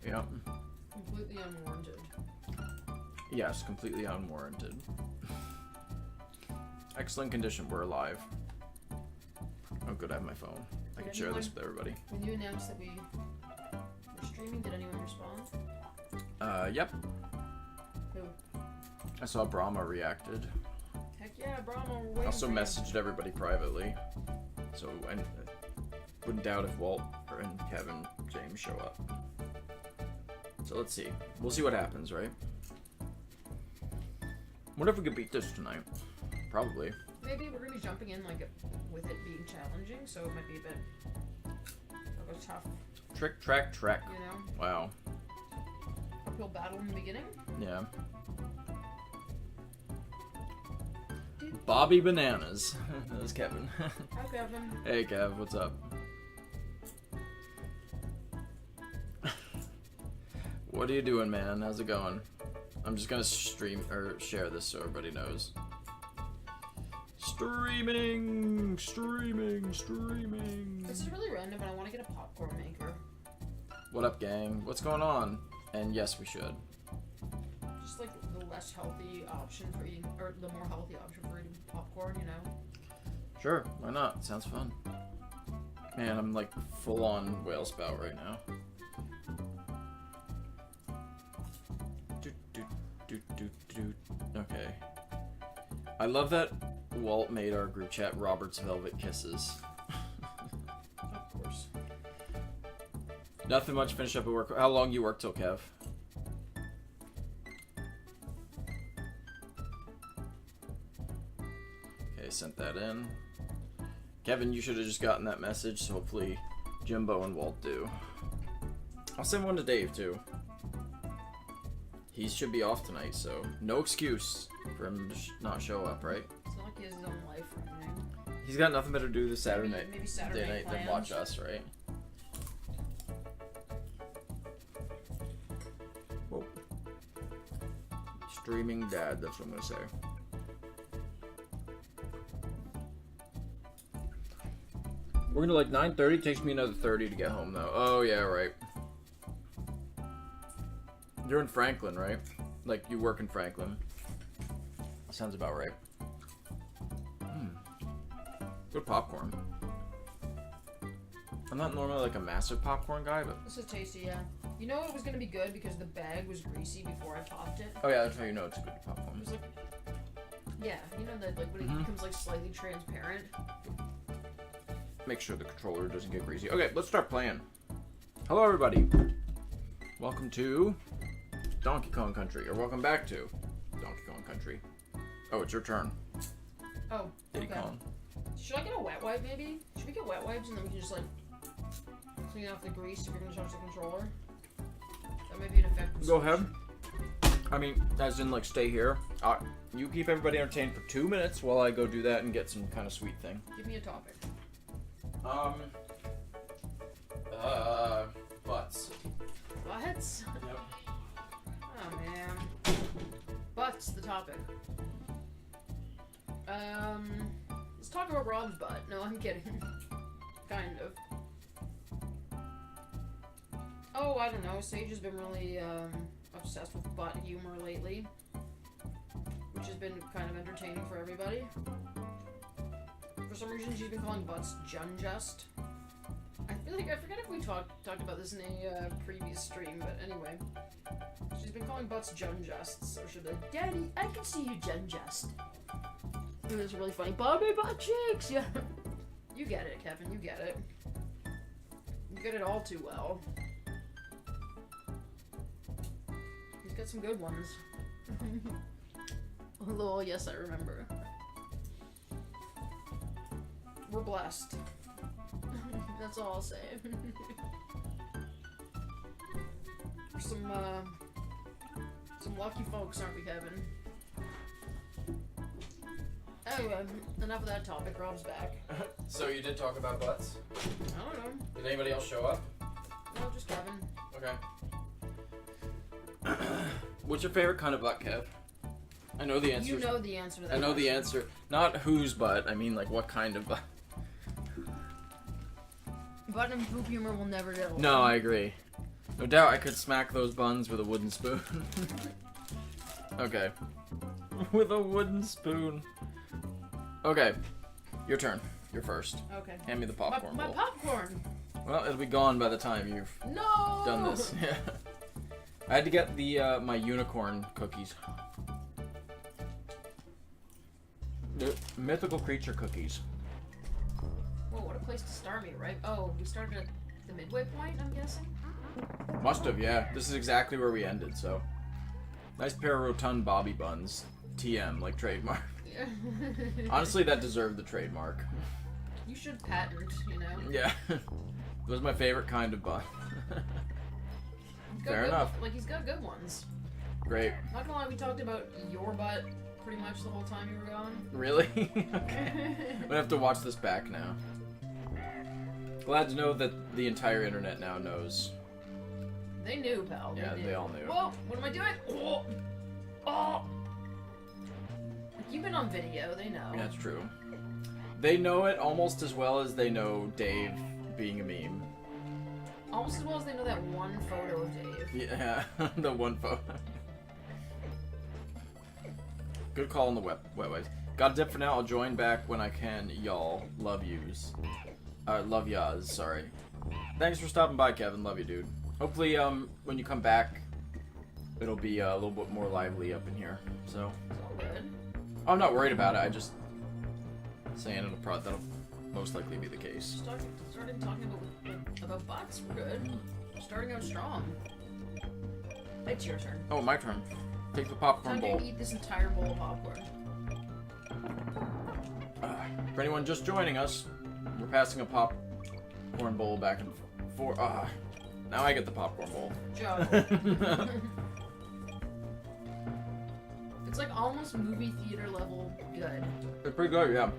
Yep. Completely unwarranted. Yes, completely unwarranted. Excellent condition. We're alive. Oh, good. I have my phone. I can share this with everybody. When you announced that we were streaming, did anyone respond? Yep. Who? I saw Brahma reacted. Heck yeah, Brahma. I also messaged everybody privately. So I wouldn't doubt if Walt and Kevin James show up. So let's see. We'll see what happens, right? Wonder if we could beat this tonight. Probably. Maybe we're gonna be jumping in like with it being challenging, so it might be a bit of a tough. Trick, track, track. You know. Wow. Uphill battle in the beginning. Yeah. Bobby Bananas. That was Kevin. Hi, Kevin. Hey, Kev. What's up? What are you doing, man? How's it going? I'm just gonna stream or share this so everybody knows. Streaming. This is really random, but I want to get a popcorn maker. What up, gang? What's going on? And yes, we should. Just like the less healthy option for eating, or the more healthy option for eating popcorn, you know? Sure, why not? Sounds fun. Man, I'm like full on whale spout right now. Okay. I love that Walt made our group chat Robert's Velvet Kisses. Of course. Nothing much. Finish up at work. How long you work till, Kev? Okay, sent that in. Kevin, you should have just gotten that message, so hopefully Jimbo and Walt do. I'll send one to Dave, too. He should be off tonight, so no excuse for him to not show up, right? It's not like he has his own life or anything. He's got nothing better to do this Saturday night, maybe Saturday night than watch us, right? Whoa. Streaming dad, that's what I'm gonna say. We're gonna like 9:30. Takes me another 30 to get home, though. Oh yeah, right. You're in Franklin, right? Like, you work in Franklin. Sounds about right. Good popcorn. I'm not normally like a massive popcorn guy, but... This is tasty, yeah. You know it was gonna be good because the bag was greasy before I popped it? Oh yeah, that's how you know it's a good popcorn. It was like... Yeah, you know that like when it becomes like slightly transparent? Make sure the controller doesn't get greasy. Okay, let's start playing. Hello everybody. Welcome to... Donkey Kong Country, or welcome back to Donkey Kong Country. Oh, it's your turn. Oh, Diddy okay. Kong. Should I get a wet wipe, maybe? Should we get wet wipes and then we can just, like, clean off the grease if you're gonna touch the controller? That may be an effective Go solution. ahead. I mean, as in, like, stay here. You keep everybody entertained for 2 minutes while I go do that and get some kind of sweet thing. Give me a topic. Butts. Butts? Yep. Oh, man. Butts, the topic. Let's talk about Rob's butt. No, I'm kidding. Kind of. Oh, I don't know. Sage has been really, obsessed with butt humor lately. Which has been kind of entertaining for everybody. For some reason, she's been calling butts Junjust. I feel like, I forget if we talked about this in a, previous stream, but anyway. She's been calling butts Junjust, so she'll be like, Daddy, I can see you Junjust. It was really funny. Bobby butt cheeks! Yeah. You get it, Kevin, you get it. You get it all too well. He's got some good ones. Oh, lol, yes, I remember. We're blessed. That's all I'll say. We're some lucky folks, aren't we, Kevin? Anyway, enough of that topic. Rob's back. So you did talk about butts? I don't know. Did anybody else show up? No, just Kevin. Okay. What's your favorite kind of butt, Kev? I know the answer. You know the answer to that I know the question. answer. Not whose butt, I mean like what kind of butt. Butt and poop humor will never do. No, I agree. No doubt I could smack those buns with a wooden spoon. Okay. With a wooden spoon. Okay. Your turn. You're first. Okay. Hand me the popcorn My bowl. popcorn! Well, it'll be gone by the time you've No! done this. Yeah. I had to get the my unicorn cookies. The mythical creature cookies. Whoa, what a place to start me, right? Oh, we started at the midway point, I'm guessing? Must have, yeah. This is exactly where we ended, so. Nice pair of rotund bobby buns. TM, like trademark. Yeah. Honestly, that deserved the trademark. You should patent, you know? Yeah. It was my favorite kind of bun. He's got Fair good enough. Like, he's got good ones. Great. Not gonna lie, we talked about your butt pretty much the whole time you were gone. Really? Okay. I'm gonna have to watch this back now. Glad to know that the entire internet now knows. They knew, pal. Yeah, knew. they all knew. Whoa, what am I doing? Oh! Oh! You've been on video, they know. That's true. They know it almost as well as they know Dave being a meme. Almost as well as they know that one photo of Dave. Yeah, the one photo. Good call on the wet ways. Got a dip for now. I'll join back when I can. Y'all. Love yous. Love yas, sorry. Thanks for stopping by, Kevin. Love you, dude. Hopefully, when you come back, it'll be a little bit more lively up in here. So, It's all good. I'm not worried about it. I just saying that'll most likely be the case. Started talking about butts. We're good. Starting out strong. It's your turn. Oh, my turn. Take the popcorn Time bowl. to eat this entire bowl of popcorn. For anyone just joining us, we're passing a popcorn bowl back and forth. Now I get the popcorn bowl. Joe. It's like almost movie theater level good. It's pretty good, yeah.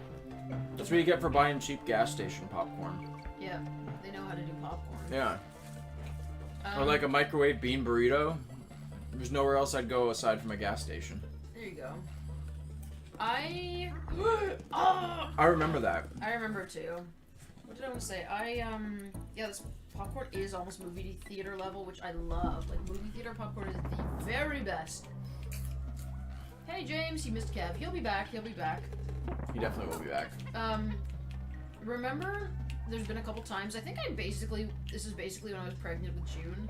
That's what you get for buying cheap gas station popcorn. Yeah, they know how to do popcorn. Yeah. Or like a microwave bean burrito. There's nowhere else I'd go aside from a gas station. There you go. I remember that. I remember too. What did I want to say? Yeah, this popcorn is almost movie theater level, which I love. Like, movie theater popcorn is the very best. Hey, James, you missed Kev. He'll be back. He'll be back. He definitely will be back. Remember, there's been a couple times, I think this is basically when I was pregnant with June,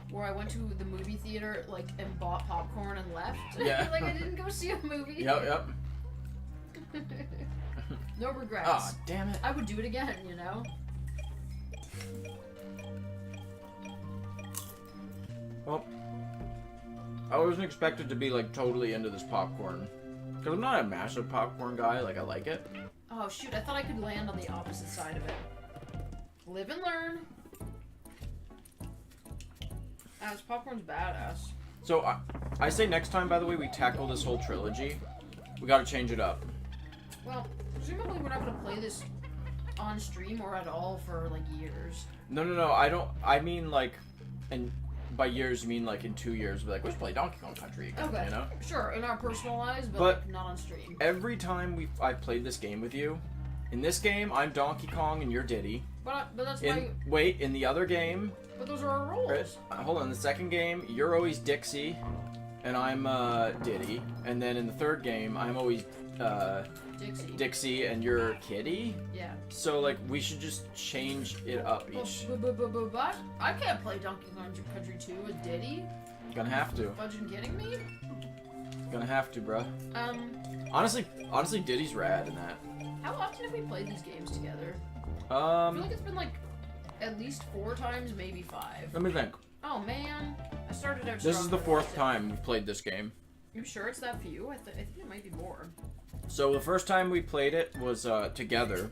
where I went to the movie theater, like, and bought popcorn and left. Yeah. Like, I didn't go see a movie. Yep. No regrets. Ah, damn it. I would do it again, you know? Well, I wasn't expected to be, like, totally into this popcorn. Because I'm not a massive popcorn guy. Like, I like it. Oh, shoot. I thought I could land on the opposite side of it. Live and learn. This popcorn's badass. So, I say next time, by the way, we tackle this whole trilogy, we gotta change it up. Well, presumably we're not going to play this on stream or at all for, like, years. No, I mean, like, and by years, you mean, like, in 2 years, we'll be like, let's play Donkey Kong Country again, Okay. you know? Sure, in our personal lives, but like, not on stream. Every time I've played this game with you, in this game, I'm Donkey Kong and you're Diddy. But that's why... Wait, in the other game... But those are our roles. Hold on, in the second game, you're always Dixie, and I'm, Diddy. And then in the third game, I'm always, Dixie, and you're Kitty? Yeah. So, like, we should just change it up each... But I can't play Donkey Kong Country 2 with Diddy. Gonna have to. Fudging kidding me? Gonna have to, bruh. Honestly, Diddy's rad in that. How often have we played these games together? I feel like it's been, like, at least 4 times, maybe 5. Let me think. Oh, man. I started out This is the strong, 4th time we've played this game. You sure it's that few? I think it might be more. So the first time we played it was together,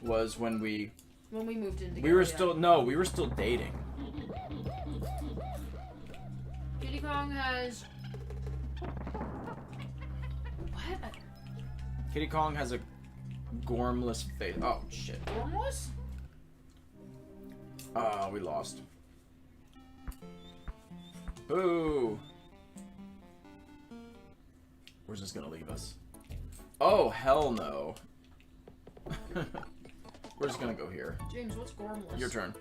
was when we moved in together. we were still dating. Diddy Kong has... What? Kitty Kong has a gormless face. Oh shit. Gormless? We lost. Boo. Where's this gonna leave us? Oh hell no. We're just gonna go here. James, what's gormless? Your turn.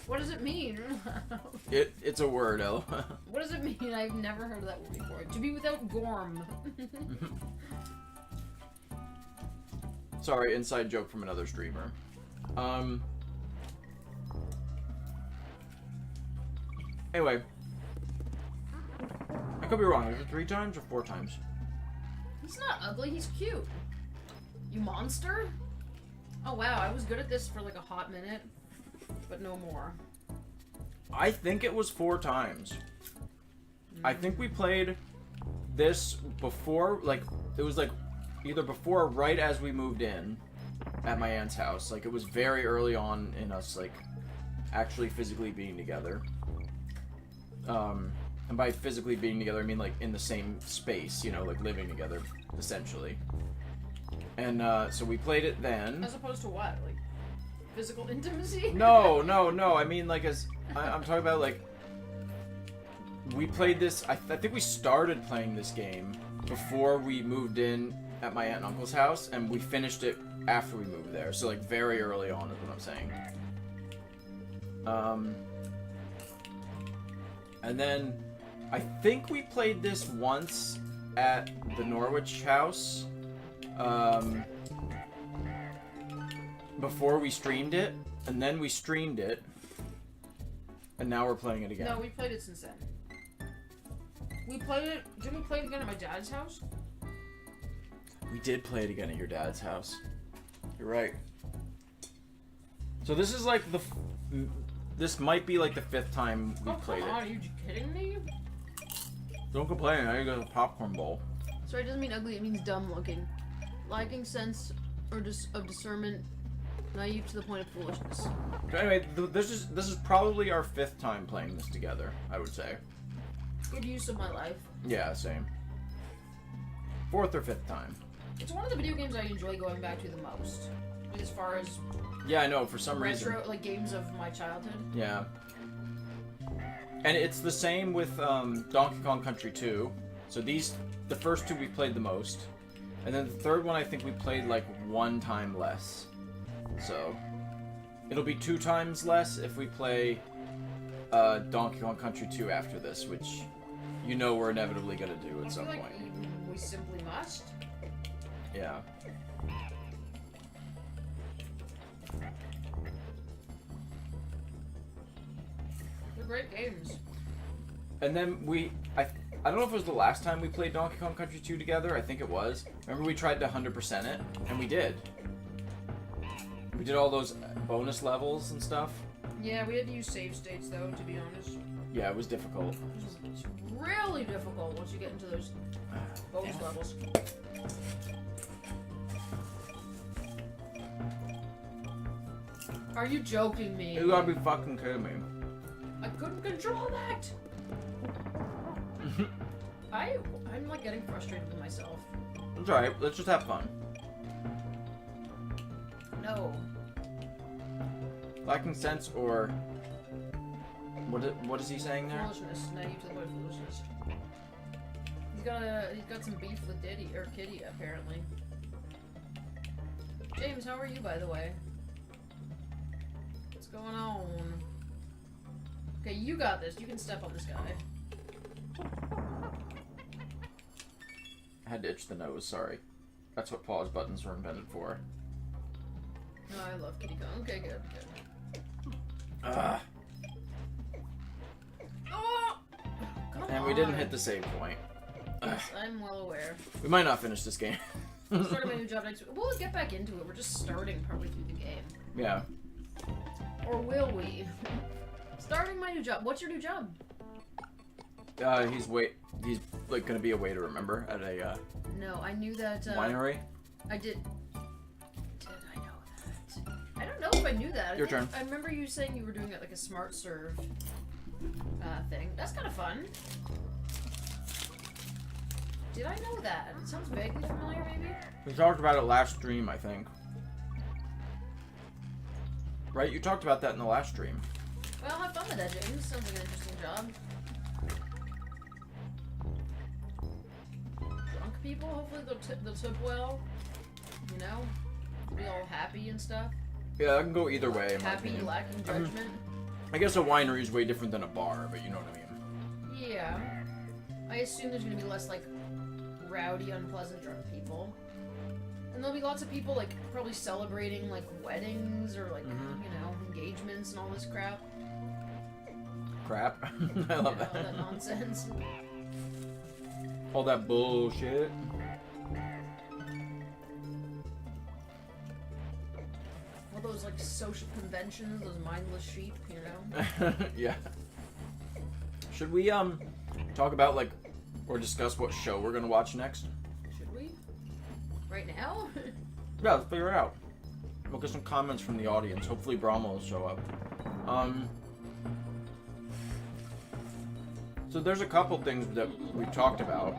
What does it mean? It's a word, Ella. What does it mean? I've never heard of that word before. To be without gorm. Sorry, inside joke from another streamer. Anyway. I could be wrong. Is it 3 times or 4 times? He's not ugly, he's cute. You monster? Oh wow, I was good at this for like a hot minute, but no more. I think it was 4 times. I think we played this before, like, it was like either before or right as we moved in at my aunt's house. Like, it was very early on in us, like, actually physically being together. And by physically being together, I mean, like, in the same space, you know, like, living together, essentially. And, so we played it then. As opposed to what? Like, physical intimacy? No. I mean, like, I'm talking about, like, we played this, I think we started playing this game before we moved in at my aunt and uncle's house, and we finished it after we moved there. So, like, very early on is what I'm saying. And then I think we played this once at the Norwich house before we streamed it, and then we streamed it, and now we're playing it again. No, we played it since then. We played it. Didn't we play it again at my dad's house? We did play it again at your dad's house. You're right. So this is like this might be like the 5th time we played come on, it. are you kidding me? Don't complain. Now you got a popcorn bowl. Sorry, it doesn't mean ugly. It means dumb looking, lacking sense of discernment, naive to the point of foolishness. So anyway, this is probably our 5th time playing this together, I would say. Good use of my life. Yeah, same. 4th or 5th time. It's one of the video games I enjoy going back to the most, as far as Yeah, I know. For some retro, reason. like games of my childhood. Yeah. And it's the same with Donkey Kong Country 2. So the first 2 we played the most, and then the 3rd one I think we played like 1 time less. So it'll be 2 times less if we play Donkey Kong Country 2 after this, which you know we're inevitably gonna do at some I feel point. like we simply must. Yeah. They're great games. And then I don't know if it was the last time we played Donkey Kong Country 2 together. I think it was. Remember we tried to 100% it? And we did. We did all those bonus levels and stuff. Yeah, we had to use save states though, to be honest. Yeah, it was difficult. It's really difficult once you get into those bonus levels. Are you joking me? You gotta be fucking kidding me. I couldn't control that! I'm like getting frustrated with myself. It's alright, let's just have fun. No. Lacking sense or... What is he saying there? Foolishness. Naive to the point of foolishness. He's got some beef with Diddy, or Kitty, apparently. James, how are you, by the way? What's going on? Okay, you got this. You can step on this guy. I had to itch the nose, sorry. That's what pause buttons were invented for. Oh, I love Kitty Kong. Okay, good. Ugh. Oh! Come And on. we didn't hit the save point. Yes, I'm well aware. We might not finish this game. Starting my new job next week. We'll get back into it. We're just starting partway through the game. Yeah. Or will we? Starting my new job. What's your new job? He's like gonna be a waiter, remember? At a No, I knew that. winery. I did. Did I know that? I don't know if I knew that. Your turn. I remember you saying you were doing it like a smart serve thing. That's kind of fun. Did I know that? It sounds vaguely familiar, maybe? We talked about it last stream, I think. Right? You talked about that in the last stream. Well, have fun with that, James. Sounds like an interesting job. Drunk people, hopefully they'll tip well. You know? Be all happy and stuff. Yeah, I can go either way. in my Happy, opinion. lacking judgment. I guess a winery is way different than a bar, but you know what I mean. Yeah. I assume there's gonna be less, like, rowdy, unpleasant drunk people. And there'll be lots of people, like, probably celebrating, like, weddings or, like, you know, engagements and all this crap. Crap. I love All that. that nonsense. All that bullshit. All those, like, social conventions, those mindless sheep, you know? Yeah. Should we, talk about, like, or discuss what show we're gonna watch next? Should we? Right now? Yeah, let's figure it out. We'll get some comments from the audience. Hopefully Brahma will show up. So there's a couple things that we've talked about.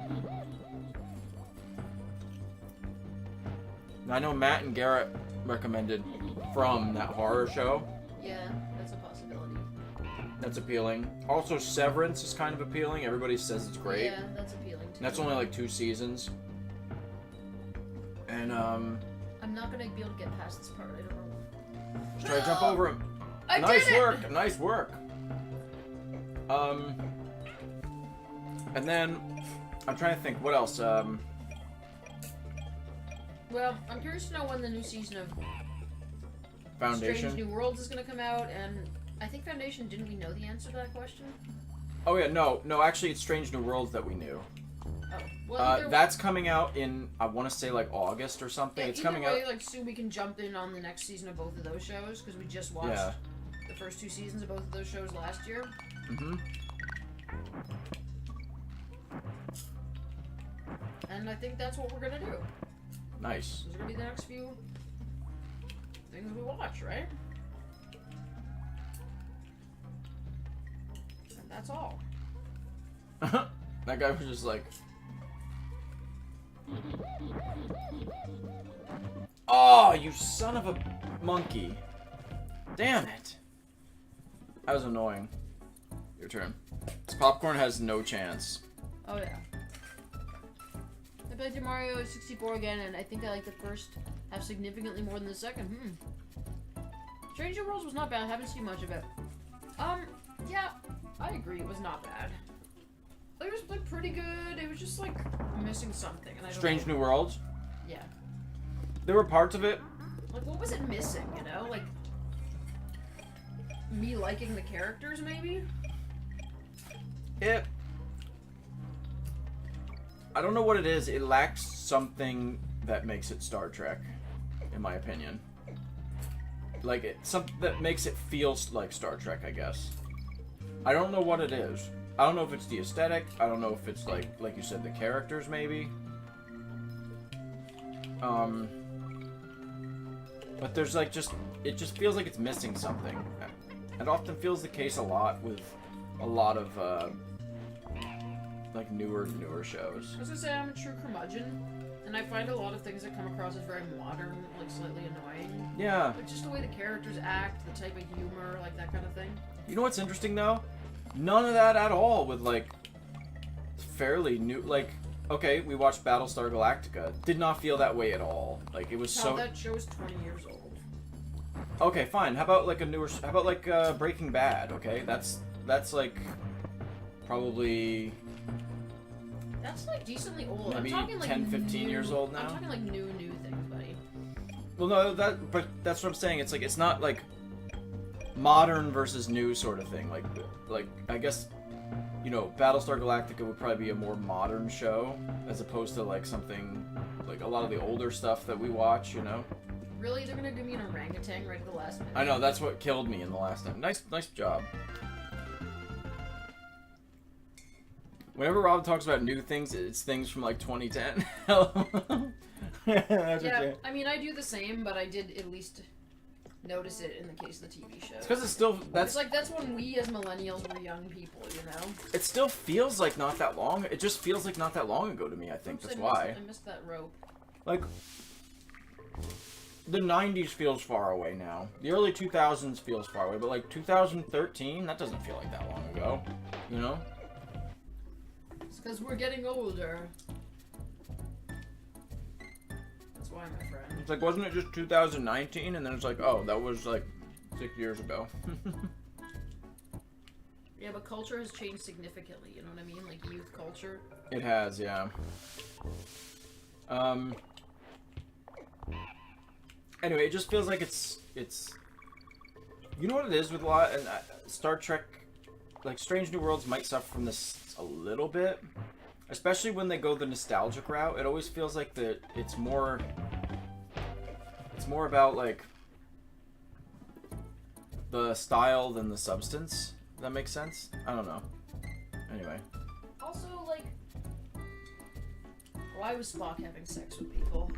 I know Matt and Garrett recommended From, that horror show. Yeah, that's a possibility. That's appealing. Also, Severance is kind of appealing. Everybody says it's great. Yeah, that's appealing too. And that's only like 2 seasons. And I'm not gonna be able to get past this part. I don't know. just try to jump over him. I Nice did it! work. Nice work. And then I'm trying to think what else. Well, I'm curious to know when the new season of Foundation. Strange New Worlds is gonna come out, and I think Foundation, didn't we know the answer to that question? Oh yeah, no, actually it's Strange New Worlds that we knew. Oh, well, That's coming out in, I want to say, like August or something. yeah, It's either coming way, out. like, soon we can jump in on the next season of both of those shows, because we just watched the first 2 seasons of both of those shows last year. Mm-hmm. And I think that's what we're gonna do. Nice. Those are gonna be the next few things we watch, right? And that's all. That guy was just like... Oh, you son of a monkey. Damn it. That was annoying. Your turn. This popcorn has no chance. Oh yeah. I played through Mario 64 again, and I think I like the first half significantly more than the second. Strange New Worlds was not bad. I haven't seen much of it. Yeah, I agree. It was not bad. It was like pretty good. It was just like missing something, and I don't Strange know. New Worlds? Yeah. There were parts of it. Like, what was it missing? You know, like me liking the characters, maybe. I don't know what it is. It lacks something that makes it Star Trek, in my opinion. Like, something that makes it feel like Star Trek, I guess. I don't know what it is. I don't know if it's the aesthetic. I don't know if it's, like you said, the characters, maybe. But there's, like, it just feels like it's missing something. It often feels the case a lot with a lot of, like, newer shows. I was gonna say, I'm a true curmudgeon, and I find a lot of things that come across as very modern, like slightly annoying. Yeah. But just the way the characters act, the type of humor, like that kind of thing. You know what's interesting, though? None of that at all with, like, fairly new, like, okay, we watched Battlestar Galactica. Did not feel that way at all. Like, it was so... That show is 20 years old. Okay, fine. How about, like, how about, like, Breaking Bad, okay? That's, like, probably... That's, like, decently old. Maybe I'm talking, like, 10, 15 years old now? I'm talking, like, new things, buddy. Well, no, but that's what I'm saying. It's, like, it's not, like, modern versus new sort of thing. Like, I guess, you know, Battlestar Galactica would probably be a more modern show, as opposed to, like, something, like, a lot of the older stuff that we watch, you know? Really? They're gonna give me an orangutan right at the last minute? I know, that's what killed me in the last time. Nice job. Whenever Rob talks about new things, it's things from, like, 2010. Yeah, I mean, I do the same, but I did at least notice it in the case of the TV show. It's because it's still... It's like, that's when we as millennials were young people, you know? It still feels like not that long. It just feels like not that long ago to me, I think. That's why. I missed that rope. Like, the 90s feels far away now. The early 2000s feels far away, but like 2013, that doesn't feel like that long ago. You know? It's because we're getting older. That's why, my friend. It's like, wasn't it just 2019? And then it's like, oh, that was like 6 years ago. Yeah, but culture has changed significantly, you know what I mean? Like, youth culture. It has, yeah. Anyway, it just feels like it's... You know what it is with a lot... And Star Trek... Like, Strange New Worlds might suffer from this a little bit. Especially when they go the nostalgic route. It always feels like it's more... It's more about, like... the style than the substance. That makes sense? I don't know. Anyway. Also, like, why was Spock having sex with people?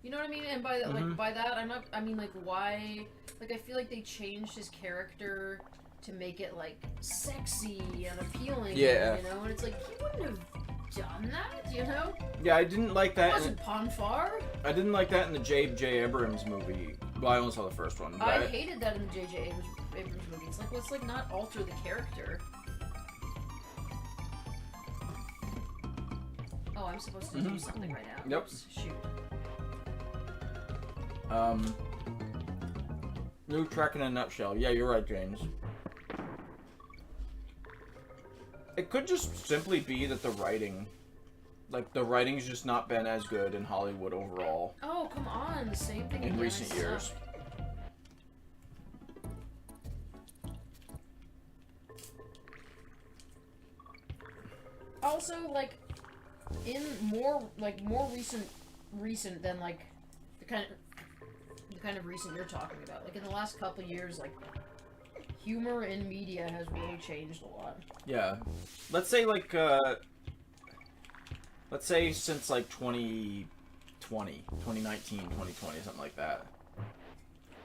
You know what I mean? And by like by that, I mean like why? Like I feel like they changed his character to make it like sexy and appealing. Yeah. You know, and it's like he wouldn't have done that. You know? Yeah, I didn't like that. It wasn't Ponfar. I didn't like that in the J.J. Abrams movie. Well, I only saw the first one. But I hated that in the J.J. Abrams movie. It's like, let's like not alter the character. Oh, I'm supposed to do something right now. Yep. Oops, shoot. New Trek in a nutshell. Yeah, you're right, James. It could just simply be that the writing... Like, the writing's just not been as good in Hollywood overall. Oh, come on. The same thing In again, recent I years. suck. Also, like, in more recent than, like, the kind of recent you're talking about. Like, in the last couple years, like, humor in media has really changed a lot. Yeah. Let's say, like, let's say since, like, 2019, 2020, something like that.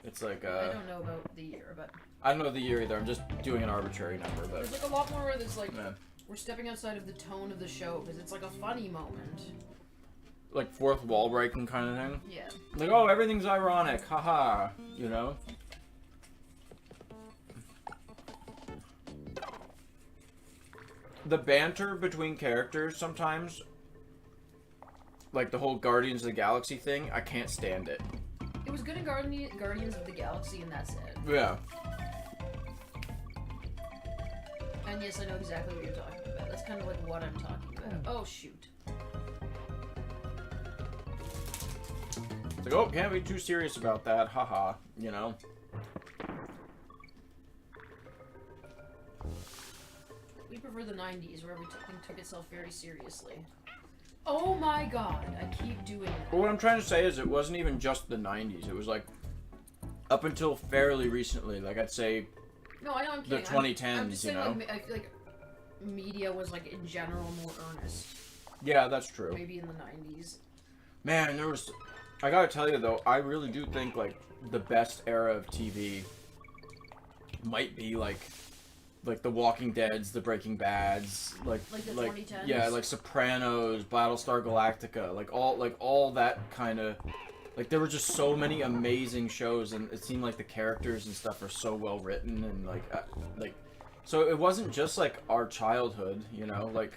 It's like, I don't know about the year, but... I don't know the year either, I'm just doing an arbitrary number, but... There's, like, a lot more where there's, like... Man. We're stepping outside of the tone of the show, because it's, like, a funny moment. Like, fourth wall breaking kind of thing? Yeah. Like, oh, everything's ironic, haha, you know? The banter between characters sometimes, like the whole Guardians of the Galaxy thing, I can't stand it. It was good in Guardians of the Galaxy, and that's it. Yeah. And yes, I know exactly what you're talking about. That's kind of like what I'm talking about. Oh, shoot. It's like, oh, can't be too serious about that, haha, you know? We prefer the 90s, where everything took itself very seriously. Oh my god, I keep doing that. But what I'm trying to say is it wasn't even just the 90s. It was like, up until fairly recently, like I'd say... No, I know I'm kidding. The 2010s, I'm just saying, you know? like, I feel like media was, like, in general more earnest. Yeah, that's true. Maybe in the 90s. Man, there was... I gotta tell you, though, I really do think, like, the best era of TV might be, like the Walking Deads, the Breaking Bads, Like the 2010s? Yeah, like Sopranos, Battlestar Galactica, like all that kind of... Like, there were just so many amazing shows, and it seemed like the characters and stuff are so well written, and, like... So it wasn't just, like, our childhood, you know? Like,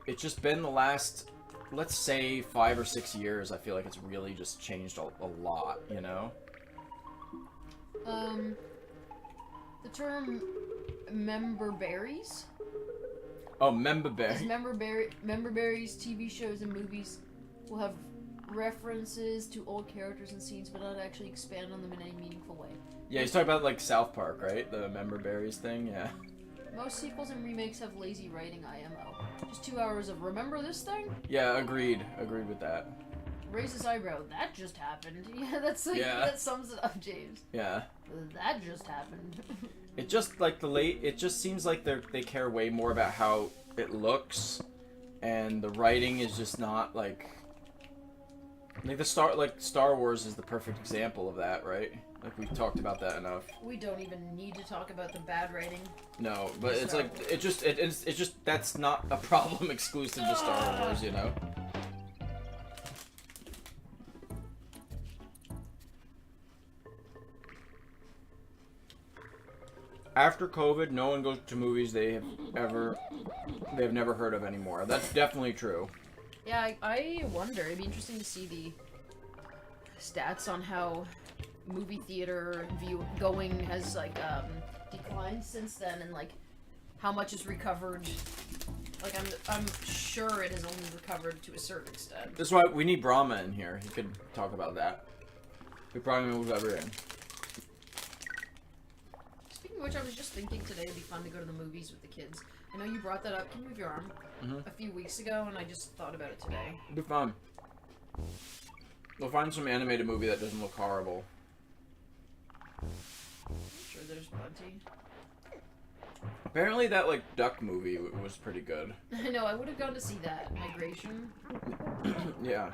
it's just been the last... Let's say 5 or 6 years, I feel like it's really just changed a lot, you know? The term member berries? Oh, member berry. As member berries, TV shows and movies will have references to old characters and scenes, but not actually expand on them in any meaningful way. Yeah, he's talking about, like, South Park, right? The member berries thing, yeah. Most sequels and remakes have lazy writing, IMO. Just 2 hours of, remember this thing? Yeah, agreed. Agreed with that. Raise his eyebrow. That just happened. Yeah, that's like, Yeah. that sums it up, James. Yeah. That just happened. It just, like, it just seems like they care way more about how it looks, and the writing is just not, like Star Wars is the perfect example of that, right? Like, we've talked about that enough. We don't even need to talk about the bad writing. No, but it's like, it's just, that's not a problem exclusive to Star Wars, you know? After COVID, no one goes to movies they've never heard of anymore. That's definitely true. Yeah, I wonder. It'd be interesting to see the stats on how movie theater going has, like, declined since then, and like how much is recovered. Like I'm sure it has only recovered to a certain extent. That's why we need Brahma in here. He could talk about that. We probably move everything. Speaking of which, I was just thinking today it'd be fun to go to the movies with the kids. I know you brought that up. Can you move your arm? A few weeks ago, and I just thought about it today. It'd be fun. We'll find some animated movie that doesn't look horrible. I'm sure there's plenty. Apparently that, like, duck movie was pretty good. I know, I would have gone to see that. Migration. Yeah.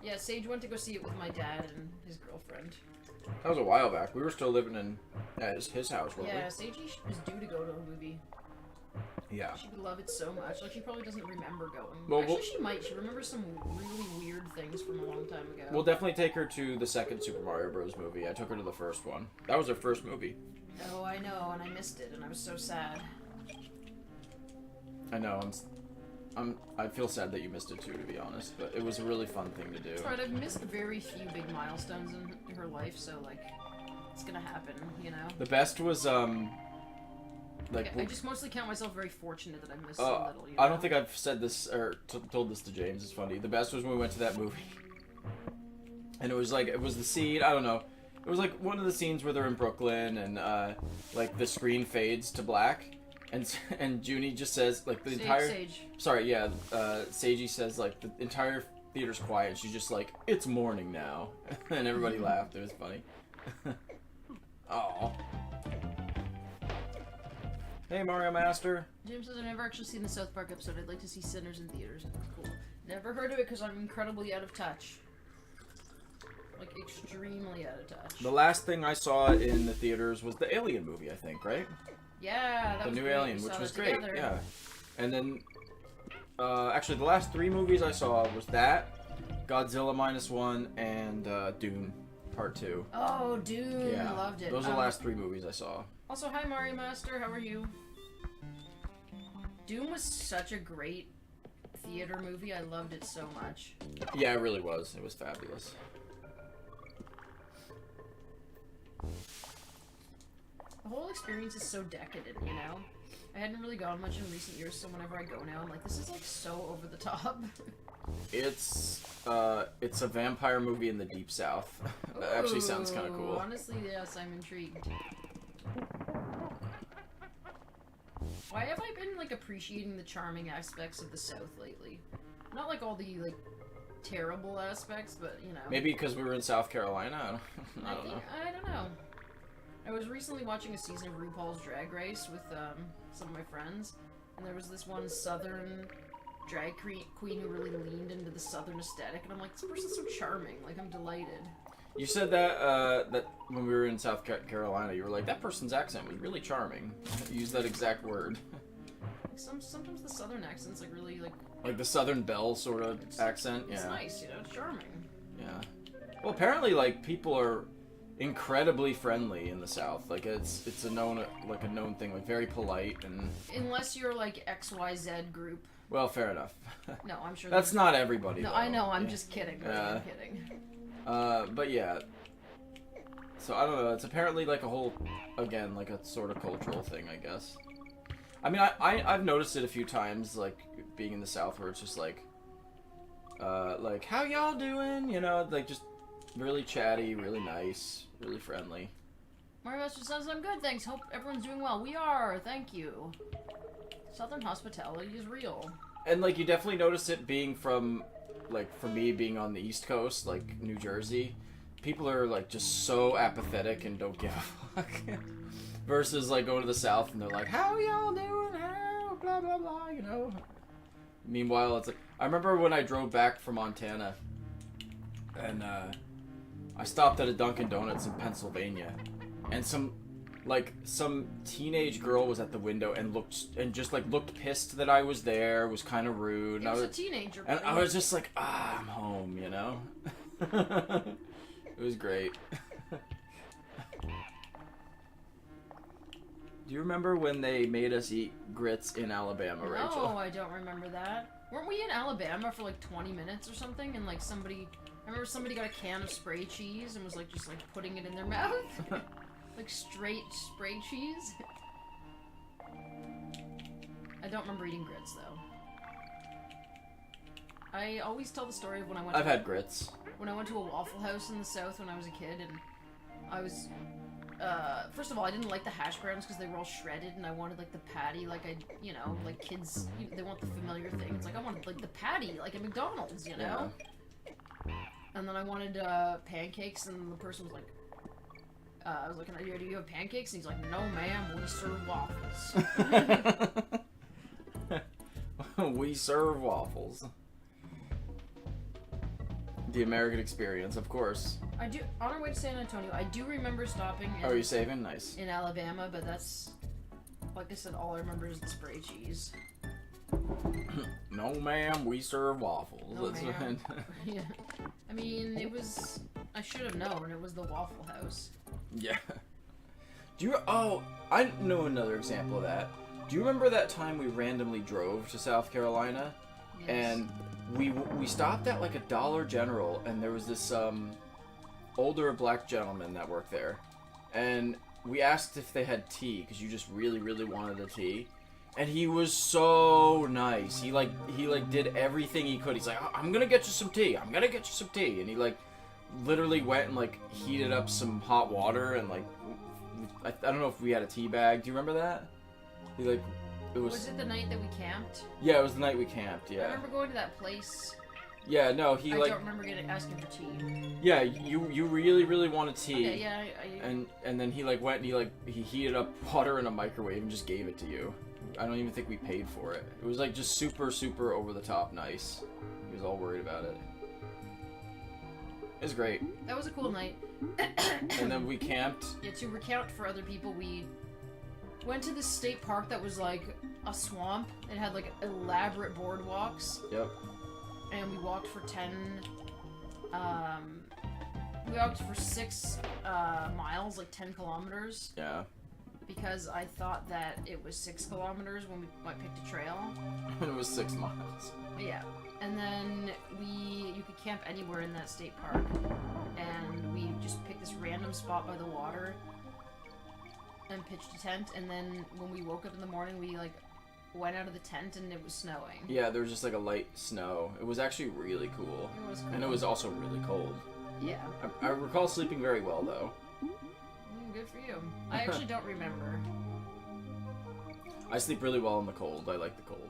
Yeah, Sage went to go see it with my dad and his girlfriend. That was a while back. We were still living in his house, weren't Yeah, Sage was due to go to a movie. we? Yeah. She would love it so much. Like, she probably doesn't remember going. Well, Actually, she might. She remembers some really weird things from a long time ago. We'll definitely take her to the second Super Mario Bros. Movie. I took her to the first one. That was her first movie. Oh, I know, and I missed it, and I was so sad. I know. I feel sad that you missed it too, to be honest. But it was a really fun thing to do. That's right. I've missed very few big milestones in her life, so like, it's gonna happen, you know. The best was like. I just mostly count myself very fortunate that I missed so little. You know? I don't think I've said this or told this to James. It's funny. The best was when we went to that movie, and it was the scene. I don't know. It was like one of the scenes where they're in Brooklyn and like the screen fades to black, and Junie just says like the entire. Sage. Sorry, yeah. Seiji says like the entire theater's quiet. And she's just like, "It's morning now," and everybody laughed. It was funny. Oh. Hey, Mario Master. James says, I've never actually seen the South Park episode. I'd like to see Sinners in theaters. Cool. Never heard of it because I'm incredibly out of touch. Like, extremely out of touch. The last thing I saw in the theaters was the Alien movie, I think, right? Yeah, that the was new great. Alien, We which saw was that great. together. Yeah. And then, actually, the last 3 movies I saw was that, Godzilla -1, and Dune Part 2. Oh, dude, Yeah, I loved it. Those are the last 3 movies I saw. Also, hi Mario Master, how are you? Doom was such a great theater movie. I loved it so much. Yeah, it really was. It was fabulous. The whole experience is so decadent, you know? I hadn't really gone much in recent years, so whenever I go now, I'm like, this is like so over the top. It's a vampire movie in the Deep South. That actually sounds kind of cool. Honestly, yes, I'm intrigued. Why have I been like appreciating the charming aspects of the South lately? Not like all the like terrible aspects, but you know. Maybe because we were in South Carolina. I don't know. I don't know. I was recently watching a season of RuPaul's Drag Race with some of my friends, and there was this one Southern drag queen who really leaned into the Southern aesthetic, and I'm like, this person's so charming. Like, I'm delighted. You said that that when we were in South Carolina, you were like, that person's accent was really charming. You used that exact word. Like sometimes the Southern accent's like really like the Southern Belle sort of accent. It's yeah. nice, you know, it's charming. Yeah. Well, apparently, like people are incredibly friendly in the South. Like it's a known thing. Like very polite and. Unless you're like XYZ group. Well, fair enough. No, I'm sure. That's not everybody. No, though. I know. I'm just kidding. I'm kidding. But yeah. So I don't know. It's apparently like a whole, again, like a sort of cultural thing, I guess. I mean, I've noticed it a few times, like being in the South, where it's just like how y'all doing? You know, like just really chatty, really nice, really friendly. Mario Master says, I'm good, thanks. Hope everyone's doing well. We are. Thank you. Southern hospitality is real. And like you definitely notice it being from, like for me being on the East Coast, like New Jersey. People are like just so apathetic and don't give a fuck. Versus like go to the South and they're like, how y'all doing? How? Blah blah blah, you know. Meanwhile, it's like I remember when I drove back from Montana, and I stopped at a Dunkin' Donuts in Pennsylvania, and some teenage girl was at the window and looked pissed that I was there. Was kind of rude. He was a teenager. And I was just like, I'm home, you know. It was great. Do you remember when they made us eat grits in Alabama, Rachel? No, I don't remember that. Weren't we in Alabama for like 20 minutes or something? And like I remember somebody got a can of spray cheese and was like just like putting it in their mouth. Like straight spray cheese. I don't remember eating grits though. I always tell the story of when I went. I've had grits. When I went to a Waffle House in the South when I was a kid, and I was. First of all, I didn't like the hash browns because they were all shredded, and I wanted like the patty, like like kids, they want the familiar thing. It's like I wanted like the patty, like at McDonald's, you know. Yeah. And then I wanted pancakes, and the person was like, I was looking at you, do you have pancakes? And he's like, no, ma'am, we serve waffles. We serve waffles. The American experience, of course. I do, on our way to San Antonio, I do remember stopping in, are you saving? Nice. In Alabama, but that's, like I said, all I remember is the spray cheese. No, ma'am, we serve waffles. No, ma'am. Yeah. I mean, it was, I should have known, it was the Waffle House. Yeah. Do you, oh, I know another example of that. Do you remember that time we randomly drove to South Carolina? Yes. And we stopped at like a Dollar General, and there was this older black gentleman that worked there, and we asked if they had tea because you just really wanted a tea, and he was so nice. He did everything he could. He's like, I'm gonna get you some tea. I'm gonna get you some tea, and he like literally went and like heated up some hot water, and like I don't know if we had a tea bag. Do you remember that? He like. Was it the night that we camped? Yeah, it was the night we camped, yeah. I remember going to that place. Yeah, no, he I like... don't remember asking for tea. Yeah, you really wanted tea. Okay, yeah, And then he like went and he heated up water in a microwave and just gave it to you. I don't even think we paid for it. It was like just super over the top nice. He was all worried about it. It was great. That was a cool night. And then we camped. Yeah, to recount for other people, we went to this state park that was like a swamp. It had like elaborate boardwalks. Yep. And we walked for 10, we walked for 6 miles, like 10 kilometers. Yeah. Because I thought that it was 6 kilometers when we picked a trail. It was 6 miles. Yeah. And then you could camp anywhere in that state park. And we just picked this random spot by the water and pitched a tent, and then when we woke up in the morning, we like went out of the tent and it was snowing. Yeah, there was just like a light snow. It was actually really cool. It was cool. And it was also really cold. Yeah. I recall sleeping very well though. Good for you. I actually don't remember. I sleep really well in the cold. I like the cold.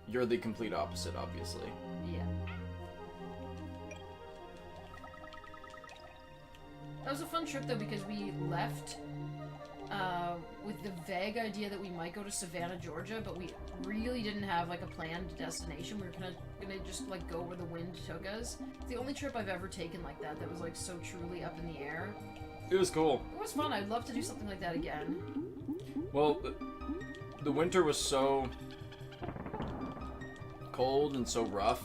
You're the complete opposite, obviously. Yeah. That was a fun trip though because we left with the vague idea that we might go to Savannah, Georgia, but we really didn't have like a planned destination. We were gonna just like go where the wind took us. It's the only trip I've ever taken like that was like so truly up in the air. It was cool. It was fun. I'd love to do something like that again. Well, the winter was so cold and so rough.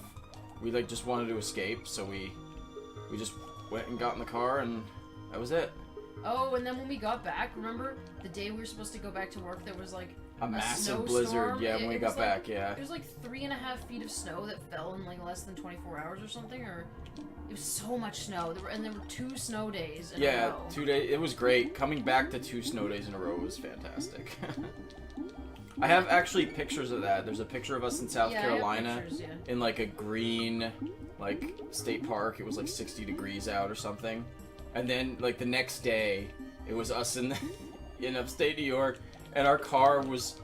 We like just wanted to escape, so we just went and got in the car, and that was it. Oh, and then when we got back, remember the day we were supposed to go back to work? There was like a massive blizzard. Yeah, when we got back, yeah. It was like 3.5 feet of snow that fell in like less than 24 hours or something, or it was so much snow. There were 2 snow days in a row. 2 days. It was great. Coming back to 2 snow days in a row was fantastic. I have actually pictures of that. There's a picture of us in South Carolina I have pictures, in like a green like state park. It was like 60 degrees out or something. And then like the next day, it was us in upstate New York, and our car was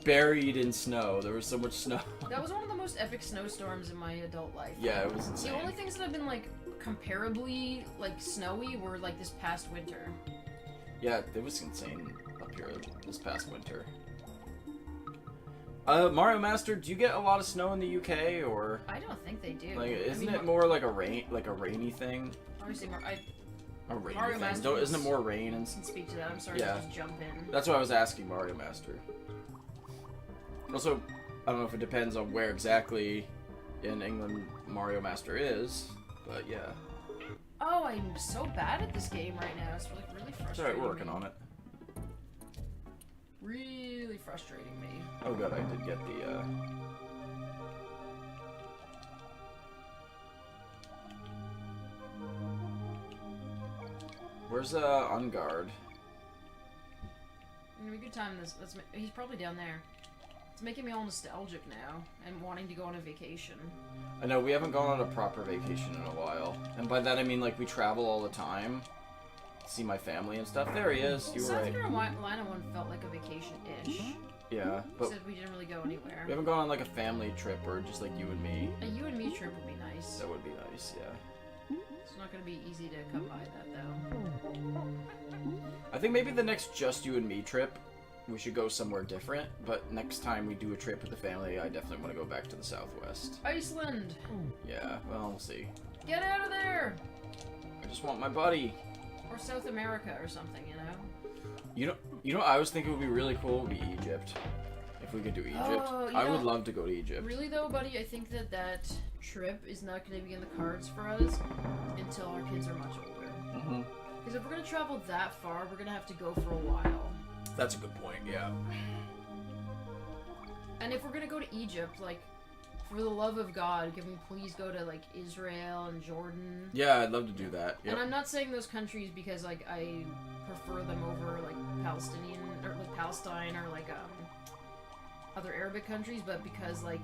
buried in snow. There was so much snow. That was one of the most epic snowstorms in my adult life. Yeah, it was insane. The only things that have been like comparably like snowy were like this past winter. Yeah, it was insane up here this past winter. Mario Master, do you get a lot of snow in the UK, or? I don't think they do. Like, isn't it more like a rainy thing? Obviously, A rainy Mario thing. Master Isn't it more rain and? Can speak to that. I'm sorry Yeah. to just jump in. That's why I was asking Mario Master. Also, I don't know if it depends on where exactly in England Mario Master is, but yeah. Oh, I'm so bad at this game right now. It's like really frustrating. It's alright, we're working on it. Really frustrating me. Oh good, I did get the Where's Ungard? It'll be a good time. He's probably down there. It's making me all nostalgic now and wanting to go on a vacation. I know, we haven't gone on a proper vacation in a while. And by that I mean, like, we travel all the time. See my family and stuff. There he is. You were South right. Carolina one felt like a vacation-ish. Yeah, but Except we didn't really go anywhere. we haven't gone on, like, a family trip or just, like, you and me. A you and me trip would be nice. That would be nice, yeah. It's not going to be easy to come by that, though. I think maybe the next just you and me trip, we should go somewhere different. But next time we do a trip with the family, I definitely want to go back to the Southwest. Iceland! Yeah, well, we'll see. Get out of there! I just want my buddy. Or South America or something, you know? You know, I was thinking would be really cool would be Egypt. If we could do Egypt. Oh, I would love to go to Egypt. Really though, buddy, I think that trip is not going to be in the cards for us until our kids are much older. Mm-hmm. Because if we're going to travel that far, we're going to have to go for a while. That's a good point, yeah. And if we're going to go to Egypt, like, for the love of God, can we please go to, like, Israel and Jordan? Yeah, I'd love to do that. Yep. And I'm not saying those countries because, like, I prefer them over, like, Palestine or, like, other Arabic countries, but because, like,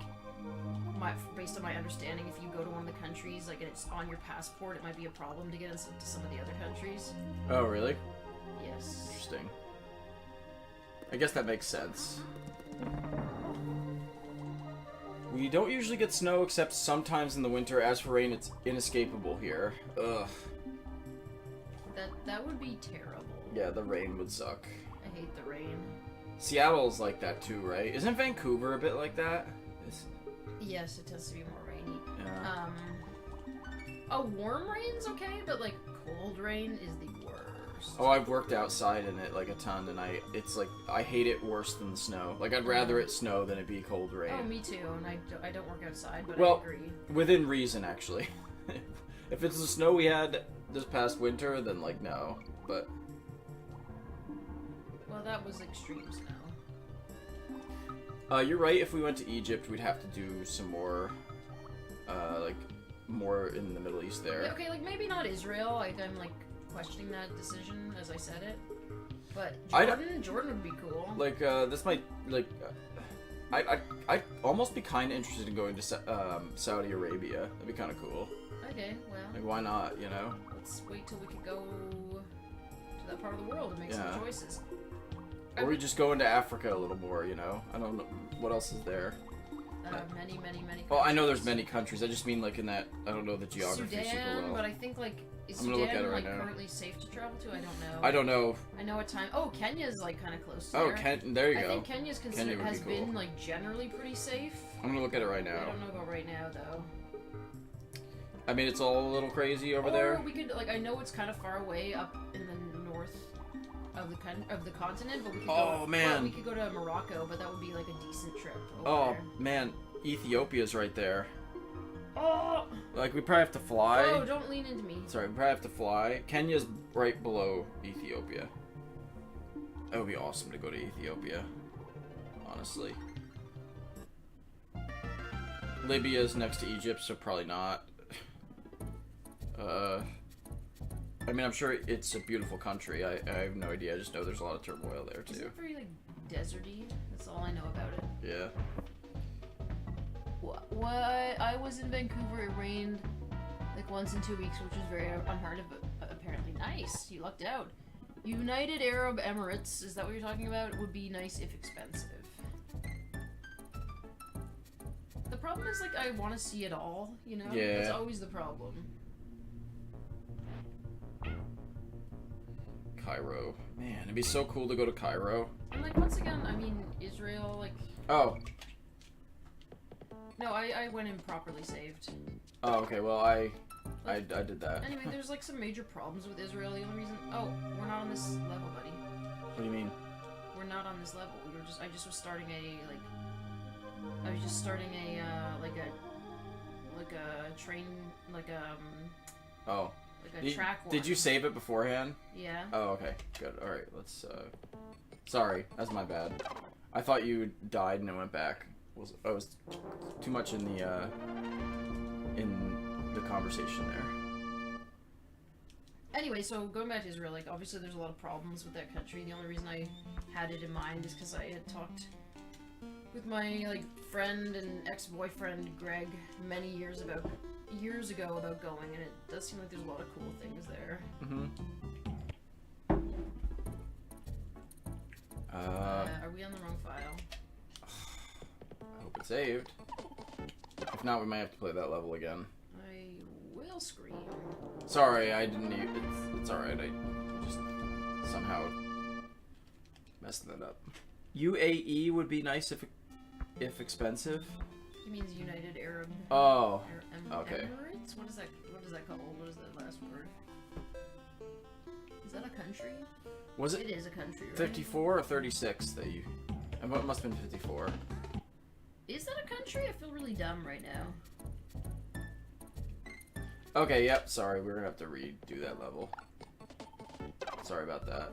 based on my understanding, if you go to one of the countries, like, and it's on your passport, it might be a problem to get into some of the other countries. Oh, really? Yes. Interesting. I guess that makes sense. We don't usually get snow except sometimes in the winter. As for rain, it's inescapable here. Ugh. That would be terrible. Yeah, the rain would suck. I hate the rain. Seattle's like that too, right? Isn't Vancouver a bit like that? Yes, it tends to be more rainy. Yeah. A warm rain's okay, but like cold rain is the worst. Oh, I've worked outside in it like a ton, and it's like I hate it worse than the snow. Like I'd rather it snow than it be cold rain. Oh, me too. And I don't work outside, but Well, I agree. Within reason, actually. If it's the snow we had this past winter, then like no. But Well, that was extreme snow. you're right. If we went to Egypt, we'd have to do some more, like more in the Middle East there. Yeah, okay, like maybe not Israel. Like I'm like questioning that decision as I said it. But Jordan would be cool. Like this might like. I'd almost be kind of interested in going to Saudi Arabia. That'd be kind of cool. Okay, well. Like, why not, you know? Let's wait till we can go to that part of the world and make some choices. Or we just go into Africa a little more, you know? I don't know. What else is there? Many countries. Well, I know there's many countries. I just mean, like, in that, I don't know the geography super Sudan, well. but I think, like, is I'm gonna look at Sudan, it right like, now. currently safe to travel to? I don't know. I don't know. I know what time. Oh, Kenya's, like, kind of close to Oh, there. there you I go. think Kenya's considered, Kenya would has be cool. been, like, generally pretty safe. I'm gonna look at it right I now. don't know about right now, though. I mean, it's all a little crazy over Or there. we could, like, I know it's kind of far away up in the north of the continent, but we could Oh, go. man. Well, we could go to Morocco, but that would be, like, a decent trip over Oh, there. man. Ethiopia's right there. Oh! Like, we probably have to fly. Oh, don't lean into me. Sorry, we probably have to fly. Kenya's right below Ethiopia. That would be awesome to go to Ethiopia. Honestly. Libya's next to Egypt, so probably not. I mean, I'm sure it's a beautiful country. I have no idea. I just know there's a lot of turmoil there, Is too. it very, like, deserty? That's all I know about it. Yeah. What? I was in Vancouver. It rained like once in 2 weeks, which was very unheard of, but apparently nice. You lucked out. United Arab Emirates, is that what you're talking about? Would be nice if expensive. The problem is, like, I want to see it all, you know? Yeah. That's always the problem. Cairo. Man, it'd be so cool to go to Cairo. And, like, once again, I mean, Israel, like... Oh. No, I went in properly saved. Oh, okay. Well, I did that. Anyway, there's, like, some major problems with Israel. The only reason... Oh, we're not on this level, buddy. What do you mean? We're not on this level. I just was starting a, like... I was just starting a, like a train, Oh. like a track one. Did you save it beforehand? Yeah. Oh, okay. Good. Alright, let's, Sorry, that's my bad. I thought you died and it went back. I was too much in the conversation there. Anyway, so going back to Israel, like, obviously there's a lot of problems with that country. The only reason I had it in mind is because I had talked with my like friend and ex-boyfriend Greg many years ago about going, and it does seem like there's a lot of cool things there. Are we on the wrong file? I hope it's saved. If not, we might have to play that level again. I will scream. Sorry, I didn't even... It's alright, I just somehow messed that up. UAE would be nice if expensive. He means United Arab... Oh, okay. Emirates? What is that called? What is that last word? Is that a country? Was it? It is a country, right? 54 or 36 that you... It must have been 54. Is that a country? I feel really dumb right now. Okay, yep, sorry, we're gonna have to redo that level. Sorry about that.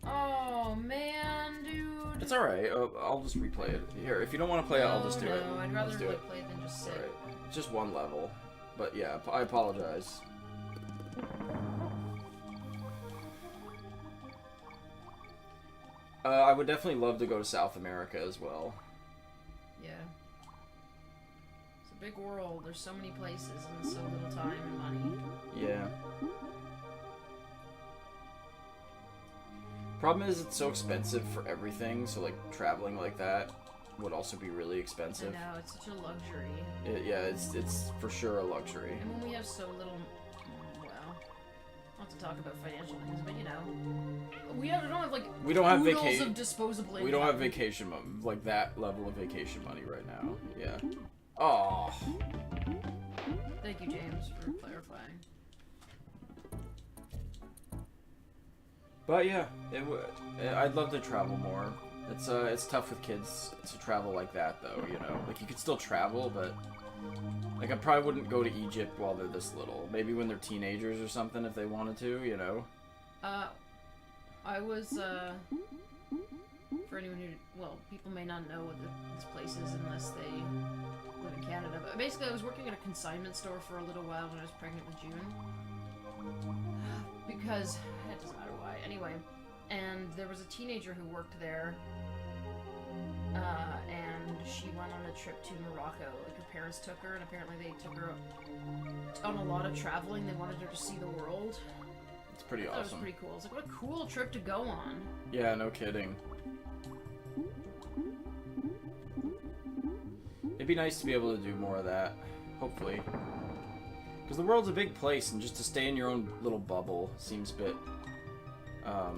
Oh, man, dude. It's alright, I'll just replay it. Here, if you don't want to play it, I'll just do it. No, I'd rather Let's do it. play it than just sit. Alright, it's just one level. But yeah, I apologize. I would definitely love to go to South America as well. Yeah. It's a big world. There's so many places and so little time and money. Yeah. Problem is, it's so expensive for everything, so like traveling like that would also be really expensive. I know, it's such a luxury. Yeah, it's for sure a luxury. And when we have so little, well, not to talk about financial things, but you know, we don't have like We don't have oodles vacation. of disposable income. We don't have vacation like that level of vacation money right now. Yeah. Oh. Thank you, James, for clarifying. But yeah, I'd love to travel more. It's tough with kids to travel like that, though. You know, like you could still travel, but like I probably wouldn't go to Egypt while they're this little. Maybe when they're teenagers or something, if they wanted to. You know. I was for anyone who, well, people may not know what this place is unless they live in Canada. But basically, I was working at a consignment store for a little while when I was pregnant with June. Because it doesn't matter why. Anyway, and there was a teenager who worked there, and she went on a trip to Morocco. Like her parents took her, and apparently they took her on a lot of traveling. They wanted her to see the world. It's pretty That was awesome. pretty cool. It's like, what a cool trip to go on. Yeah, no kidding. It'd be nice to be able to do more of that, hopefully. Because the world's a big place, and just to stay in your own little bubble seems a bit, I